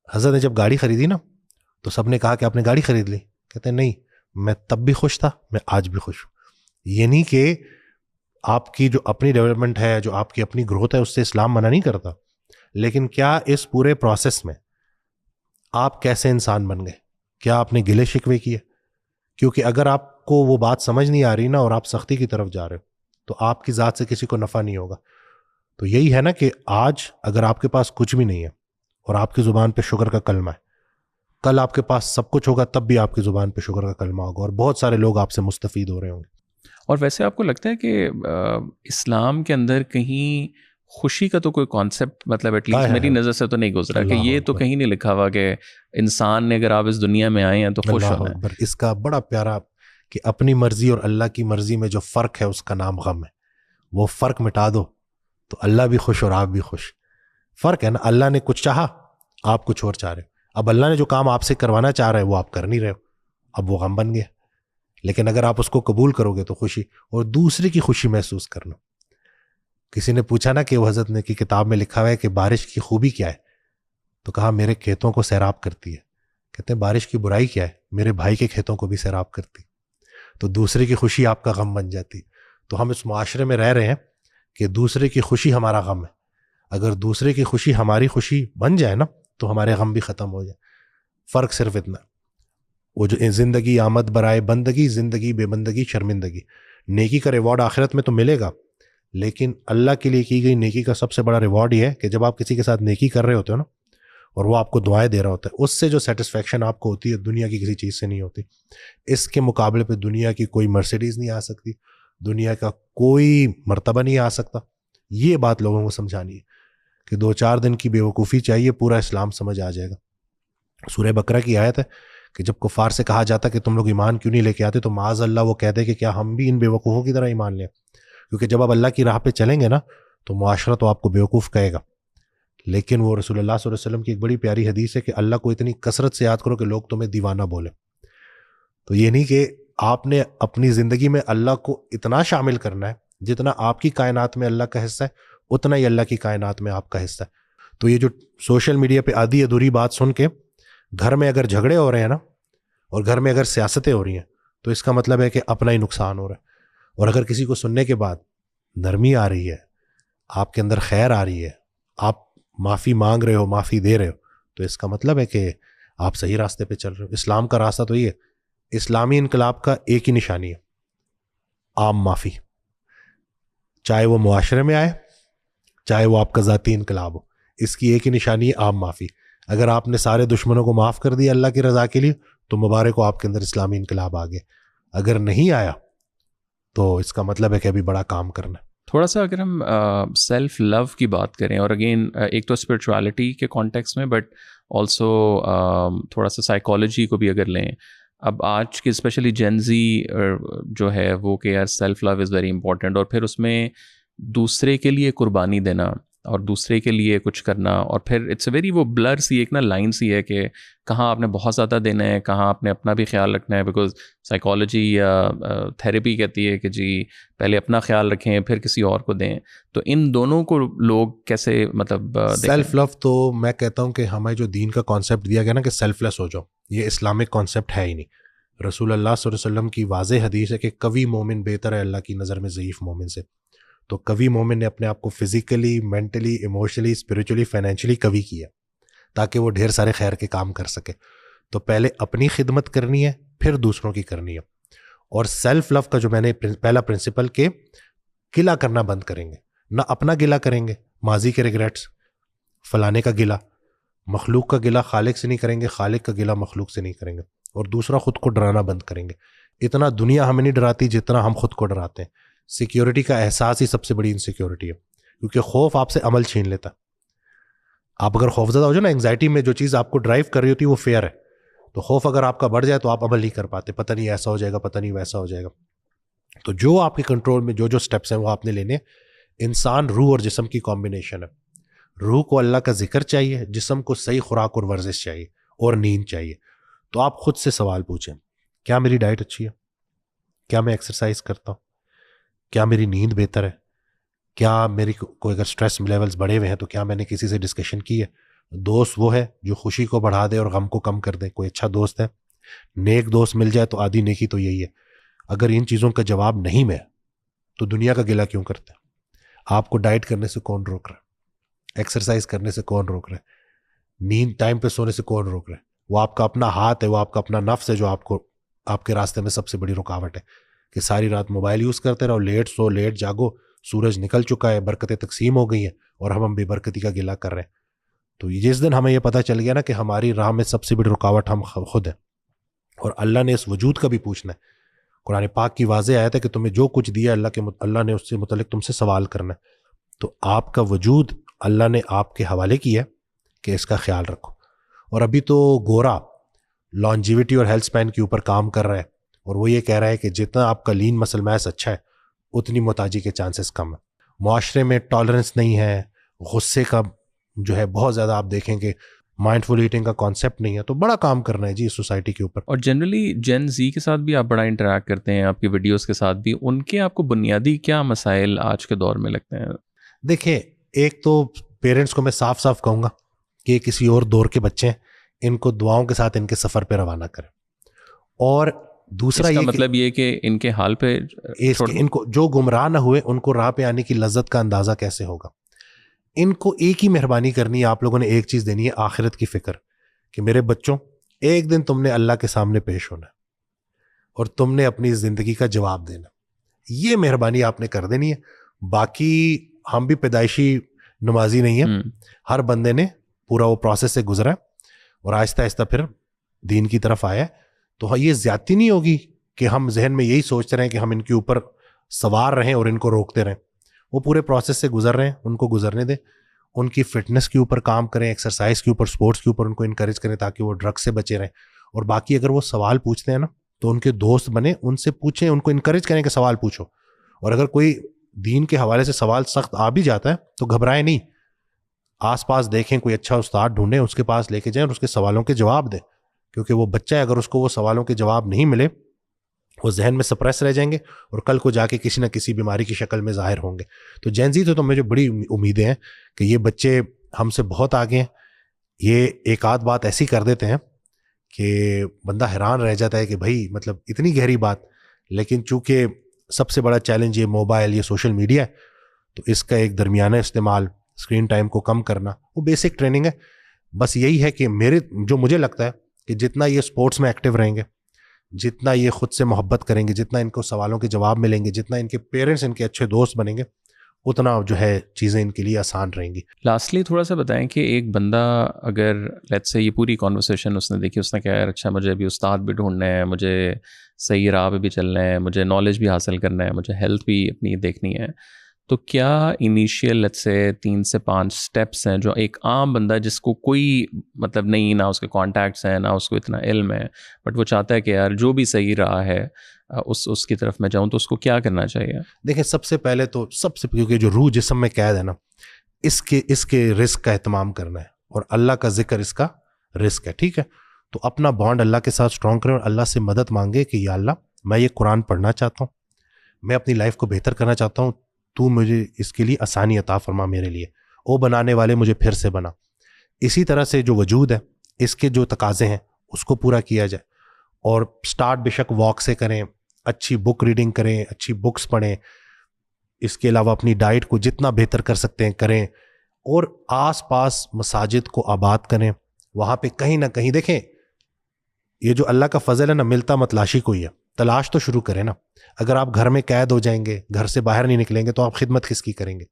حضرت نے جب گاڑی خریدی نا تو سب نے کہا کہ آپ نے گاڑی خرید لی, کہتے ہیں نہیں, میں تب بھی خوش تھا, میں آج بھی خوش ہوں. یہ نہیں کہ آپ کی جو اپنی ڈیولپمنٹ ہے, جو آپ کی اپنی گروتھ ہے, اس سے اسلام منع نہیں کرتا, لیکن کیا اس پورے پروسیس میں آپ کیسے انسان بن گئے, کیا آپ نے گلے شکوے کیے؟ کیونکہ اگر آپ کو وہ بات سمجھ نہیں آ رہی نا اور آپ سختی کی طرف جا رہے ہو تو آپ کی ذات سے کسی کو نفع نہیں ہوگا. تو یہی ہے نا کہ آج اگر آپ کے پاس کچھ بھی نہیں ہے اور آپ کی زبان پہ شکر کا کلمہ ہے, کل آپ کے پاس سب کچھ ہوگا تب بھی آپ کی زبان پہ شکر کا کلمہ ہوگا, اور بہت سارے لوگ آپ سے مستفید ہو رہے ہوں گے. اور ویسے آپ کو لگتا ہے کہ اسلام کے اندر کہیں خوشی کا تو کوئی کانسیپٹ, مطلب ایٹ لیسٹ میری نظر سے تو نہیں گزرا کہ یہ تو کہیں نہیں لکھا ہوا کہ انسان نے اگر آپ اس دنیا میں آئے ہیں تو خوش ہونا ہے. اس کا بڑا پیارا کہ اپنی مرضی اور اللہ کی مرضی میں جو فرق ہے اس کا نام غم ہے. وہ فرق مٹا دو تو اللہ بھی خوش اور آپ بھی خوش. فرق ہے نا, اللہ نے کچھ چاہا, آپ کچھ اور چاہ رہے ہو. اب اللہ نے جو کام آپ سے کروانا چاہ رہا ہے وہ آپ کر نہیں رہے ہو, اب وہ غم بن گیا. لیکن اگر آپ اس کو قبول کرو گے تو خوشی, اور دوسرے کی خوشی محسوس کرنا. کسی نے پوچھا نا کہ وہ حضرت نے کی کتاب میں لکھا ہوا ہے کہ بارش کی خوبی کیا ہے, تو کہا میرے کھیتوں کو سیراب کرتی ہے. کہتے ہیں بارش کی برائی کیا ہے, میرے بھائی کے کھیتوں کو بھی سیراب کرتی. تو دوسرے کی خوشی آپ کا غم بن جاتی. تو ہم اس معاشرے میں رہ رہے ہیں کہ دوسرے کی خوشی ہمارا غم ہے. اگر دوسرے کی خوشی ہماری خوشی بن جائے نا تو ہمارے غم بھی ختم ہو جائے. فرق صرف اتنا, وہ جو زندگی آمد برائے بندگی, زندگی بے بندگی شرمندگی. نیکی کا ریوارڈ آخرت میں تو ملے گا, لیکن اللہ کے لیے کی گئی نیکی کا سب سے بڑا ریوارڈ یہ ہے کہ جب آپ کسی کے ساتھ نیکی کر رہے ہوتے ہو نا اور وہ آپ کو دعائیں دے رہا ہوتا ہے, اس سے جو سیٹسفیکشن آپ کو ہوتی ہے دنیا کی کسی چیز سے نہیں ہوتی. اس کے مقابلے پہ دنیا کی کوئی مرسیڈیز نہیں آ سکتی, دنیا کا کوئی مرتبہ نہیں آ سکتا. یہ بات لوگوں کو سمجھانی ہے کہ 2-4 دن کی بے وقوفی چاہیے, پورا اسلام سمجھ آ جائے گا. سورہ بقرہ کی آیت ہے کہ جب کفار سے کہا جاتا کہ تم لوگ ایمان کیوں نہیں لے کے آتے, تو معاذ اللہ وہ کہتے کہ کیا ہم بھی ان بے وقوفوں کی طرح ایمان لیں. کیونکہ جب آپ اللہ کی راہ پہ چلیں گے نا تو معاشرہ تو آپ کو بیوقوف کہے گا, لیکن وہ رسول اللہ صلی اللہ علیہ وسلم کی ایک بڑی پیاری حدیث ہے کہ اللہ کو اتنی کثرت سے یاد کرو کہ لوگ تمہیں دیوانہ بولے. تو یہ نہیں کہ آپ نے اپنی زندگی میں اللہ کو اتنا شامل کرنا ہے, جتنا آپ کی کائنات میں اللہ کا حصہ ہے اتنا ہی اللہ کی کائنات میں آپ کا حصہ ہے. تو یہ جو سوشل میڈیا پہ آدھی ادھوری بات سن کے گھر میں اگر جھگڑے ہو رہے ہیں نا, اور گھر میں اگر سیاستیں ہو رہی ہیں, تو اس کا مطلب ہے کہ اپنا ہی نقصان ہو رہا ہے. اور اگر کسی کو سننے کے بعد نرمی آ رہی ہے, آپ کے اندر خیر آ رہی ہے, آپ معافی مانگ رہے ہو, معافی دے رہے ہو, تو اس کا مطلب ہے کہ آپ صحیح راستے پہ چل رہے ہو. اسلام کا راستہ تو یہ ہے. اسلامی انقلاب کا ایک ہی نشانی ہے, عام معافی. چاہے وہ معاشرے میں آئے, چاہے وہ آپ کا ذاتی انقلاب ہو, اس کی ایک ہی نشانی ہے عام معافی. اگر آپ نے سارے دشمنوں کو معاف کر دیا اللہ کی رضا کے لیے تو مبارک ہو, آپ کے اندر اسلامی انقلاب آ گیا. اگر نہیں آیا تو اس کا مطلب ہے کہ ابھی بڑا کام کرنا ہے. تھوڑا سا اگر ہم سیلف لو کی بات کریں, اور اگین ایک تو اسپرچوالٹی کے کانٹیکس میں, بٹ آلسو تھوڑا سا سائیکالوجی کو بھی اگر لیں, اب آج کے اسپیشلی جین زی جو ہے وہ کہ یار self love is very important, اور پھر اس میں دوسرے کے لیے قربانی دینا اور دوسرے کے لیے کچھ کرنا, اور پھر اٹس اے ویری وہ بلر سی ایک نا لائن سی ہے کہ کہاں آپ نے بہت زیادہ دینا ہے, کہاں آپ نے اپنا بھی خیال رکھنا ہے. بیکاز سائیکالوجی یا تھیراپی کہتی ہے کہ جی پہلے اپنا خیال رکھیں پھر کسی اور کو دیں. تو ان دونوں کو لوگ کیسے مطلب سیلف لو, تو میں کہتا ہوں کہ ہمیں جو دین کا کانسیپٹ دیا گیا نا کہ سیلف لیس ہو جاؤ, یہ اسلامک کانسیپٹ ہے ہی نہیں. رسول اللہ صلی اللہ علیہ وسلم کی واضح حدیث ہے کہ قوی مومن بہتر ہے اللہ کی نظر میں ضعیف مومن سے. تو قوی مومن نے اپنے آپ کو physically, mentally, emotionally, spiritually, financially قوی کیا تاکہ وہ ڈھیر سارے خیر کے کام کر سکے. تو پہلے اپنی خدمت کرنی ہے, پھر دوسروں کی کرنی ہے. اور سیلف لو کا جو میں نے پہلا پرنسپل کہ گلہ کرنا بند کریں گے, نہ اپنا گلہ کریں گے, ماضی کے ریگریٹس, فلانے کا گلہ, مخلوق کا گلہ خالق سے نہیں کریں گے, خالق کا گلہ مخلوق سے نہیں کریں گے, اور دوسرا خود کو ڈرانا بند کریں گے. اتنا دنیا ہمیں نہیں ڈراتی جتنا ہم خود کو ڈراتے ہیں. سیکیورٹی کا احساس ہی سب سے بڑی انسیکیورٹی ہے, کیونکہ خوف آپ سے عمل چھین لیتا. آپ اگر خوفزدہ ہو جائے نا انگزائٹی میں، جو چیز آپ کو ڈرائیو کر رہی ہوتی ہے وہ فیئر ہے، تو خوف اگر آپ کا بڑھ جائے تو آپ عمل نہیں کر پاتے، پتہ نہیں ایسا ہو جائے گا، پتہ نہیں ویسا ہو جائے گا. تو جو آپ کے کنٹرول میں جو سٹیپس ہیں وہ آپ نے لینے. انسان روح اور جسم کی کمبینیشن ہے. روح کو اللہ کا ذکر چاہیے، جسم کو صحیح خوراک اور ورزش چاہیے اور نیند چاہیے. تو آپ خود سے سوال پوچھیں، کیا میری ڈائٹ اچھی ہے؟ کیا میں ایکسرسائز کرتا ہوں؟ کیا میری نیند بہتر ہے؟ کیا میری کوئی اگر سٹریس لیولز بڑھے ہوئے ہیں تو کیا میں نے کسی سے ڈسکشن کی ہے؟ دوست وہ ہے جو خوشی کو بڑھا دے اور غم کو کم کر دے، کوئی اچھا دوست ہے؟ نیک دوست مل جائے تو آدھی نیکی تو یہی ہے. اگر ان چیزوں کا جواب نہیں میں تو دنیا کا گلہ کیوں کرتے ہیں؟ آپ کو ڈائٹ کرنے سے کون روک رہا ہے؟ ایکسرسائز کرنے سے کون روک رہا ہے؟ نیند ٹائم پہ سونے سے کون روک رہا ہے؟ وہ آپ کا اپنا ہاتھ ہے، وہ آپ کا اپنا نفس ہے جو آپ کے راستے میں سب سے بڑی رکاوٹ ہے کہ ساری رات موبائل یوز کرتے رہو، لیٹ سو لیٹ جاگو، سورج نکل چکا ہے، برکتیں تقسیم ہو گئی ہیں اور ہم بے برکتی کا گلہ کر رہے ہیں. تو جس دن ہمیں یہ پتہ چل گیا نا کہ ہماری راہ میں سب سے بڑی رکاوٹ ہم خود ہیں اور اللہ نے اس وجود کا بھی پوچھنا ہے. قرآن پاک کی واضح آیت ہے کہ تمہیں جو کچھ دیا اللہ نے اس سے متعلق تم سے سوال کرنا ہے. تو آپ کا وجود اللہ نے آپ کے حوالے کیا ہے کہ اس کا خیال رکھو. اور ابھی تو گورا لانجیوٹی اور ہیلتھ سپین کے اوپر کام کر رہا ہے اور وہ یہ کہہ رہا ہے کہ جتنا آپ کا لین مسل میس اچھا ہے اتنی محتاجی کے چانسز کم ہیں. معاشرے میں ٹالرنس نہیں ہے، غصے کا جو ہے بہت زیادہ، آپ دیکھیں کہ مائنڈ فل ایٹنگ کا کانسیپٹ نہیں ہے. تو بڑا کام کرنا ہے جی اس سوسائٹی کے اوپر. اور جنرلی جین زی کے ساتھ بھی آپ بڑا انٹریکٹ کرتے ہیں، آپ کی ویڈیوز کے ساتھ بھی، ان کے آپ کو بنیادی کیا مسائل آج کے دور میں لگتے ہیں؟ دیکھیں، ایک تو پیرنٹس کو میں صاف صاف کہوں گا کہ یہ کسی اور دور کے بچے ہیں، ان کو دعاؤں کے ساتھ ان کے سفر پہ روانہ کریں. اور دوسرا یہ مطلب یہ کہ ان کے حال پہ ان کو جو گمراہ نہ ہوئے ان کو راہ پہ آنے کی لذت کا اندازہ کیسے ہوگا. ان کو ایک ہی مہربانی کرنی ہے، آپ لوگوں نے ایک چیز دینی ہے، آخرت کی فکر، کہ میرے بچوں ایک دن تم نے اللہ کے سامنے پیش ہونا ہے اور تم نے اپنی زندگی کا جواب دینا. یہ مہربانی آپ نے کر دینی ہے. باقی ہم بھی پیدائشی نمازی نہیں ہیں، ہر بندے نے پورا وہ پروسیس سے گزرا ہے اور آہستہ آہستہ پھر دین کی طرف آیا ہے. تو یہ زیادتی نہیں ہوگی کہ ہم ذہن میں یہی سوچتے رہیں کہ ہم ان کے اوپر سوار رہیں اور ان کو روکتے رہیں. وہ پورے پروسیس سے گزر رہے ہیں، ان کو گزرنے دیں. ان کی فٹنس کے اوپر کام کریں، ایکسرسائز کے اوپر، سپورٹس کے اوپر ان کو انکریج کریں تاکہ وہ ڈرگ سے بچے رہیں. اور باقی اگر وہ سوال پوچھتے ہیں نا تو ان کے دوست بنے، ان سے پوچھیں، ان کو انکریج کریں کہ سوال پوچھو. اور اگر کوئی دین کے حوالے سے سوال سخت آ بھی جاتا ہے تو گھبرائیں نہیں، آس پاس دیکھیں، کوئی اچھا استاد ڈھونڈیں، اس کے پاس لے کے جائیں اور اس کے سوالوں کے جواب دیں. کیونکہ وہ بچہ ہے، اگر اس کو وہ سوالوں کے جواب نہیں ملے وہ ذہن میں سپریس رہ جائیں گے اور کل کو جا کے کسی نہ کسی بیماری کی شکل میں ظاہر ہوں گے. تو جین زی تو مجھے بڑی امیدیں ہیں کہ یہ بچے ہم سے بہت آگے ہیں. یہ ایک آدھ بات ایسی کر دیتے ہیں کہ بندہ حیران رہ جاتا ہے کہ بھائی مطلب اتنی گہری بات. لیکن چونکہ سب سے بڑا چیلنج یہ موبائل، یہ سوشل میڈیا ہے، تو اس کا ایک درمیانہ استعمال، اسکرین ٹائم کو کم کرنا، وہ بیسک ٹریننگ ہے. بس یہی ہے کہ جو مجھے لگتا ہے کہ جتنا یہ سپورٹس میں ایکٹیو رہیں گے، جتنا یہ خود سے محبت کریں گے، جتنا ان کو سوالوں کے جواب ملیں گے، جتنا ان کے پیرنٹس ان کے اچھے دوست بنیں گے، اتنا جو ہے چیزیں ان کے لیے آسان رہیں گی. لاسٹلی تھوڑا سا بتائیں کہ ایک بندہ اگر لیٹس سے یہ پوری کانورسیشن اس نے دیکھی، اس نے کہا یار اچھا مجھے ابھی استاد بھی ڈھونڈنا ہے، مجھے صحیح راہ پہ بھی چلنا ہے، مجھے نالج بھی حاصل کرنا ہے، مجھے ہیلتھ بھی اپنی دیکھنی ہے، تو کیا انیشیل لیٹس سے 3 سے 5 اسٹیپس ہیں جو ایک عام بندہ جس کو کوئی مطلب نہیں، نہ اس کے کانٹیکٹس ہیں، نہ اس کو اتنا علم ہے، بٹ وہ چاہتا ہے کہ یار جو بھی صحیح راہ ہے اس کی طرف میں جاؤں، تو اس کو کیا کرنا چاہیے؟ دیکھیں، سب سے پہلے تو کیونکہ جو روح جسم میں قید ہے نا، اس کے رزق کا اہتمام کرنا ہے اور اللہ کا ذکر اس کا رزق ہے. ٹھیک ہے، تو اپنا بانڈ اللہ کے ساتھ اسٹرانگ کریں اور اللہ سے مدد مانگے کہ یا اللہ میں یہ قرآن پڑھنا چاہتا ہوں، میں اپنی لائف کو بہتر کرنا چاہتا ہوں، تو مجھے اس کے لیے آسانی عطا فرما، میرے لیے او بنانے والے مجھے پھر سے بنا. اسی طرح سے جو وجود ہے اس کے جو تقاضے ہیں اس کو پورا کیا جائے. اور سٹارٹ بے شک واک سے کریں، اچھی بک ریڈنگ کریں، اچھی بکس پڑھیں. اس کے علاوہ اپنی ڈائٹ کو جتنا بہتر کر سکتے ہیں کریں، اور آس پاس مساجد کو آباد کریں. وہاں پہ کہیں نہ کہیں دیکھیں، یہ جو اللہ کا فضل ہے نا، ملتا متلاشی کو ہی ہے. تلاش تو شروع کریں نا. اگر آپ گھر میں قید ہو جائیں گے، گھر سے باہر نہیں نکلیں گے، تو آپ خدمت کس کی کریں گے؟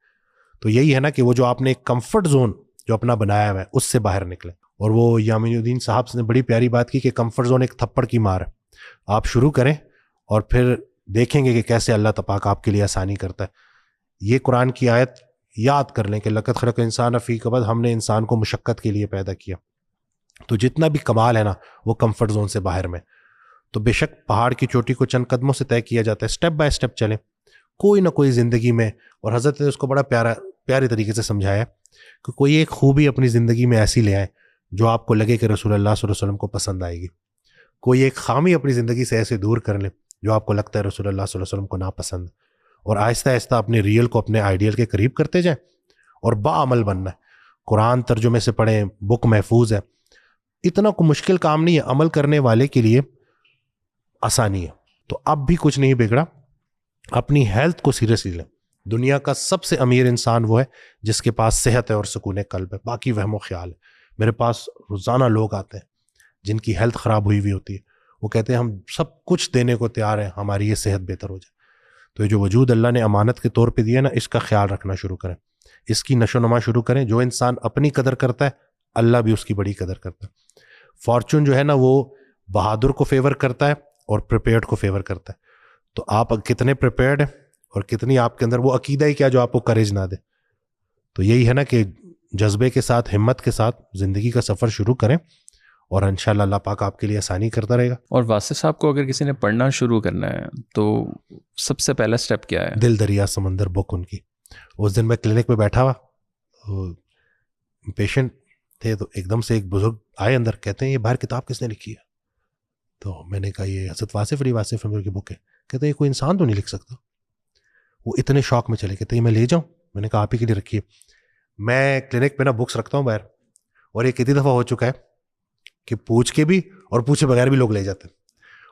تو یہی ہے نا کہ وہ جو آپ نے ایک کمفرٹ زون جو اپنا بنایا ہوا ہے اس سے باہر نکلیں. اور وہ یامین الدین صاحب نے بڑی پیاری بات کی کہ کمفرٹ زون ایک تھپڑ کی مار ہے. آپ شروع کریں اور پھر دیکھیں گے کہ کیسے اللہ تبارک آپ کے لیے آسانی کرتا ہے. یہ قرآن کی آیت یاد کر لیں کہ لقد خلق الانسان فی کبد، ہم نے انسان کو مشقت کے لیے پیدا کیا. تو جتنا بھی کمال ہے نا وہ کمفرٹ زون سے باہر میں. تو بے شک پہاڑ کی چوٹی کو چند قدموں سے طے کیا جاتا ہے، اسٹیپ بائی اسٹیپ چلیں کوئی نہ کوئی زندگی میں. اور حضرت نے اس کو بڑا پیارے طریقے سے سمجھایا کہ کوئی ایک خوبی اپنی زندگی میں ایسی لے آئیں جو آپ کو لگے کہ رسول اللہ صلی اللہ علیہ وسلم کو پسند آئے گی. کوئی ایک خامی اپنی زندگی سے ایسے دور کر لیں جو آپ کو لگتا ہے رسول اللہ صلی اللہ علیہ وسلم کو ناپسند. اور آہستہ آہستہ اپنے ریئل کو اپنے آئیڈیل کے قریب کرتے جائیں اور باعمل بننا ہے. قرآن ترجمے سے پڑھیں، بک محفوظ ہے، اتنا کوئی مشکل کام نہیں ہے، عمل کرنے والے کے لیے آسانی ہے. تو اب بھی کچھ نہیں بگڑا، اپنی ہیلتھ کو سیریسلی لیں. دنیا کا سب سے امیر انسان وہ ہے جس کے پاس صحت ہے اور سکون قلب ہے، باقی وہم و خیال ہے. میرے پاس روزانہ لوگ آتے ہیں جن کی ہیلتھ خراب ہوئی ہوئی ہوتی ہے، وہ کہتے ہیں ہم سب کچھ دینے کو تیار ہیں ہماری یہ صحت بہتر ہو جائے. تو یہ جو وجود اللہ نے امانت کے طور پہ دیا نا، اس کا خیال رکھنا شروع کریں، اس کی نشو و نما شروع کریں. جو انسان اپنی قدر کرتا ہے اللہ بھی اس کی بڑی قدر کرتا ہے. فارچون جو ہے نا وہ بہادر کو فیور کرتا ہے اور پریپیئرڈ کو فیور کرتا ہے. تو آپ کتنے پریپیئرڈ ہیں اور کتنی آپ کے اندر وہ عقیدہ ہی کیا جو آپ کو کریج نہ دے. تو یہی ہے نا کہ جذبے کے ساتھ، ہمت کے ساتھ زندگی کا سفر شروع کریں اور انشاءاللہ اللہ پاک آپ کے لیے آسانی کرتا رہے گا. اور واسطے صاحب کو اگر کسی نے پڑھنا شروع کرنا ہے تو سب سے پہلا سٹیپ کیا ہے؟ دل دریا سمندر بک ان کی. اس دن میں کلینک میں بیٹھا ہوا، پیشنٹ تھے، تو ایک دم سے ایک بزرگ آئے اندر، کہتے ہیں یہ باہر کتاب کس نے لکھی ہے؟ تو میں نے کہا یہ حضرت واصف علی واصف کی بک ہے. کہتے ہیں یہ کوئی انسان تو نہیں لکھ سکتا. وہ اتنے شوق میں چلے، کہتے ہیں میں لے جاؤں؟ میں نے کہا آپ ہی کے لیے رکھیے. میں کلینک پہ نا بکس رکھتا ہوں باہر، اور یہ کتنی دفعہ ہو چکا ہے کہ پوچھ کے بھی اور پوچھے بغیر بھی لوگ لے جاتے ہیں.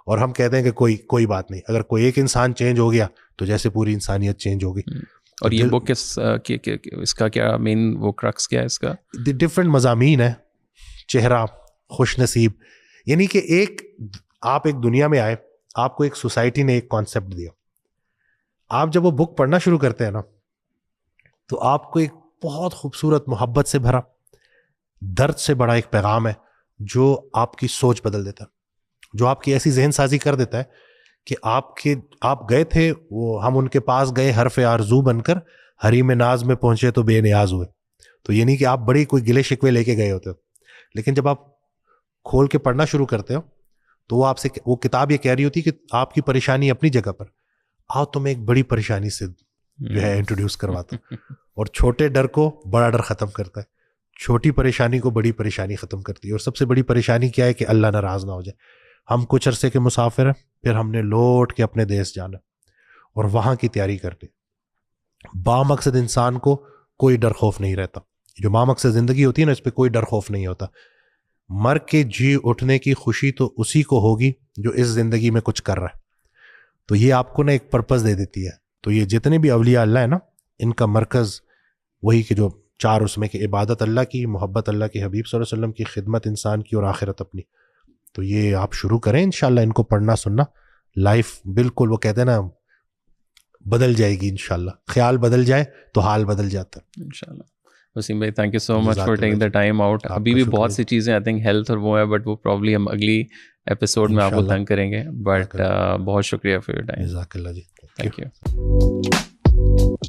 اور ہم کہتے ہیں کہ کوئی بات نہیں، اگر کوئی ایک انسان چینج ہو گیا تو جیسے پوری انسانیت چینج ہوگی. اور یہ بک اس کا کیا مین وہ کرکس کیا ہے اس کا؟ ڈفرینٹ مضامین ہے، چہرہ، خوش نصیب. یعنی کہ آپ ایک دنیا میں آئے، آپ کو ایک سوسائٹی نے ایک کانسیپٹ دیا، آپ جب وہ بک پڑھنا شروع کرتے ہیں نا تو آپ کو ایک بہت خوبصورت محبت سے بھرا، درد سے بڑا ایک پیغام ہے جو آپ کی سوچ بدل دیتا ہے، جو آپ کی ایسی ذہن سازی کر دیتا ہے کہ آپ گئے تھے، وہ ہم ان کے پاس گئے حرف آرزو بن کر، حریم ناز میں پہنچے تو بے نیاز ہوئے. تو یہ نہیں کہ آپ بڑی کوئی گلے شکوے لے کے گئے ہوتے ہو، لیکن جب آپ کھول کے پڑھنا شروع کرتے ہو تو وہ آپ سے وہ کتاب یہ کہہ رہی ہوتی کہ آپ کی پریشانی اپنی جگہ پر، آؤ تمہیں ایک بڑی پریشانی سے جو ہے انٹروڈیوس کرواتا ہوں. اور چھوٹے ڈر کو بڑا ڈر ختم کرتا ہے، چھوٹی پریشانی کو بڑی پریشانی ختم کرتی ہے. اور سب سے بڑی پریشانی کیا ہے کہ اللہ ناراض نہ ہو جائے. ہم کچھ عرصے کے مسافر ہیں، پھر ہم نے لوٹ کے اپنے دیس جانا اور وہاں کی تیاری کرنی. بامقصد انسان کو کوئی ڈر خوف نہیں رہتا. جو بامقصد زندگی ہوتی ہے نا، اس پہ کوئی ڈر خوف نہیں ہوتا. مر کے جی اٹھنے کی خوشی تو اسی کو ہوگی جو اس زندگی میں کچھ کر رہا ہے. تو یہ آپ کو نا ایک پرپز دے دیتی ہے. تو یہ جتنے بھی اولیاء اللہ ہے نا، ان کا مرکز وہی کہ جو چار اس میں کہ عبادت اللہ کی، محبت اللہ کے حبیب صلی اللہ علیہ وسلم کی، خدمت انسان کی، اور آخرت اپنی. تو یہ آپ شروع کریں انشاءاللہ ان کو پڑھنا سننا. لائف بالکل وہ کہتے ہیں نا بدل جائے گی انشاءاللہ. خیال بدل جائے تو حال بدل جاتا ہے انشاءاللہ. وسیم بھائی thank you so much for taking the time out. ابھی بھی بہت سی چیزیں آئی تھنک ہیلتھ اور وہ ہے، بٹ وہ پرابلی ہم اگلی ایپیسوڈ میں آپ کو تنگ کریں گے. بٹ بہت شکریہ فار یور ٹائم. جزاک اللہ جی. Thank you.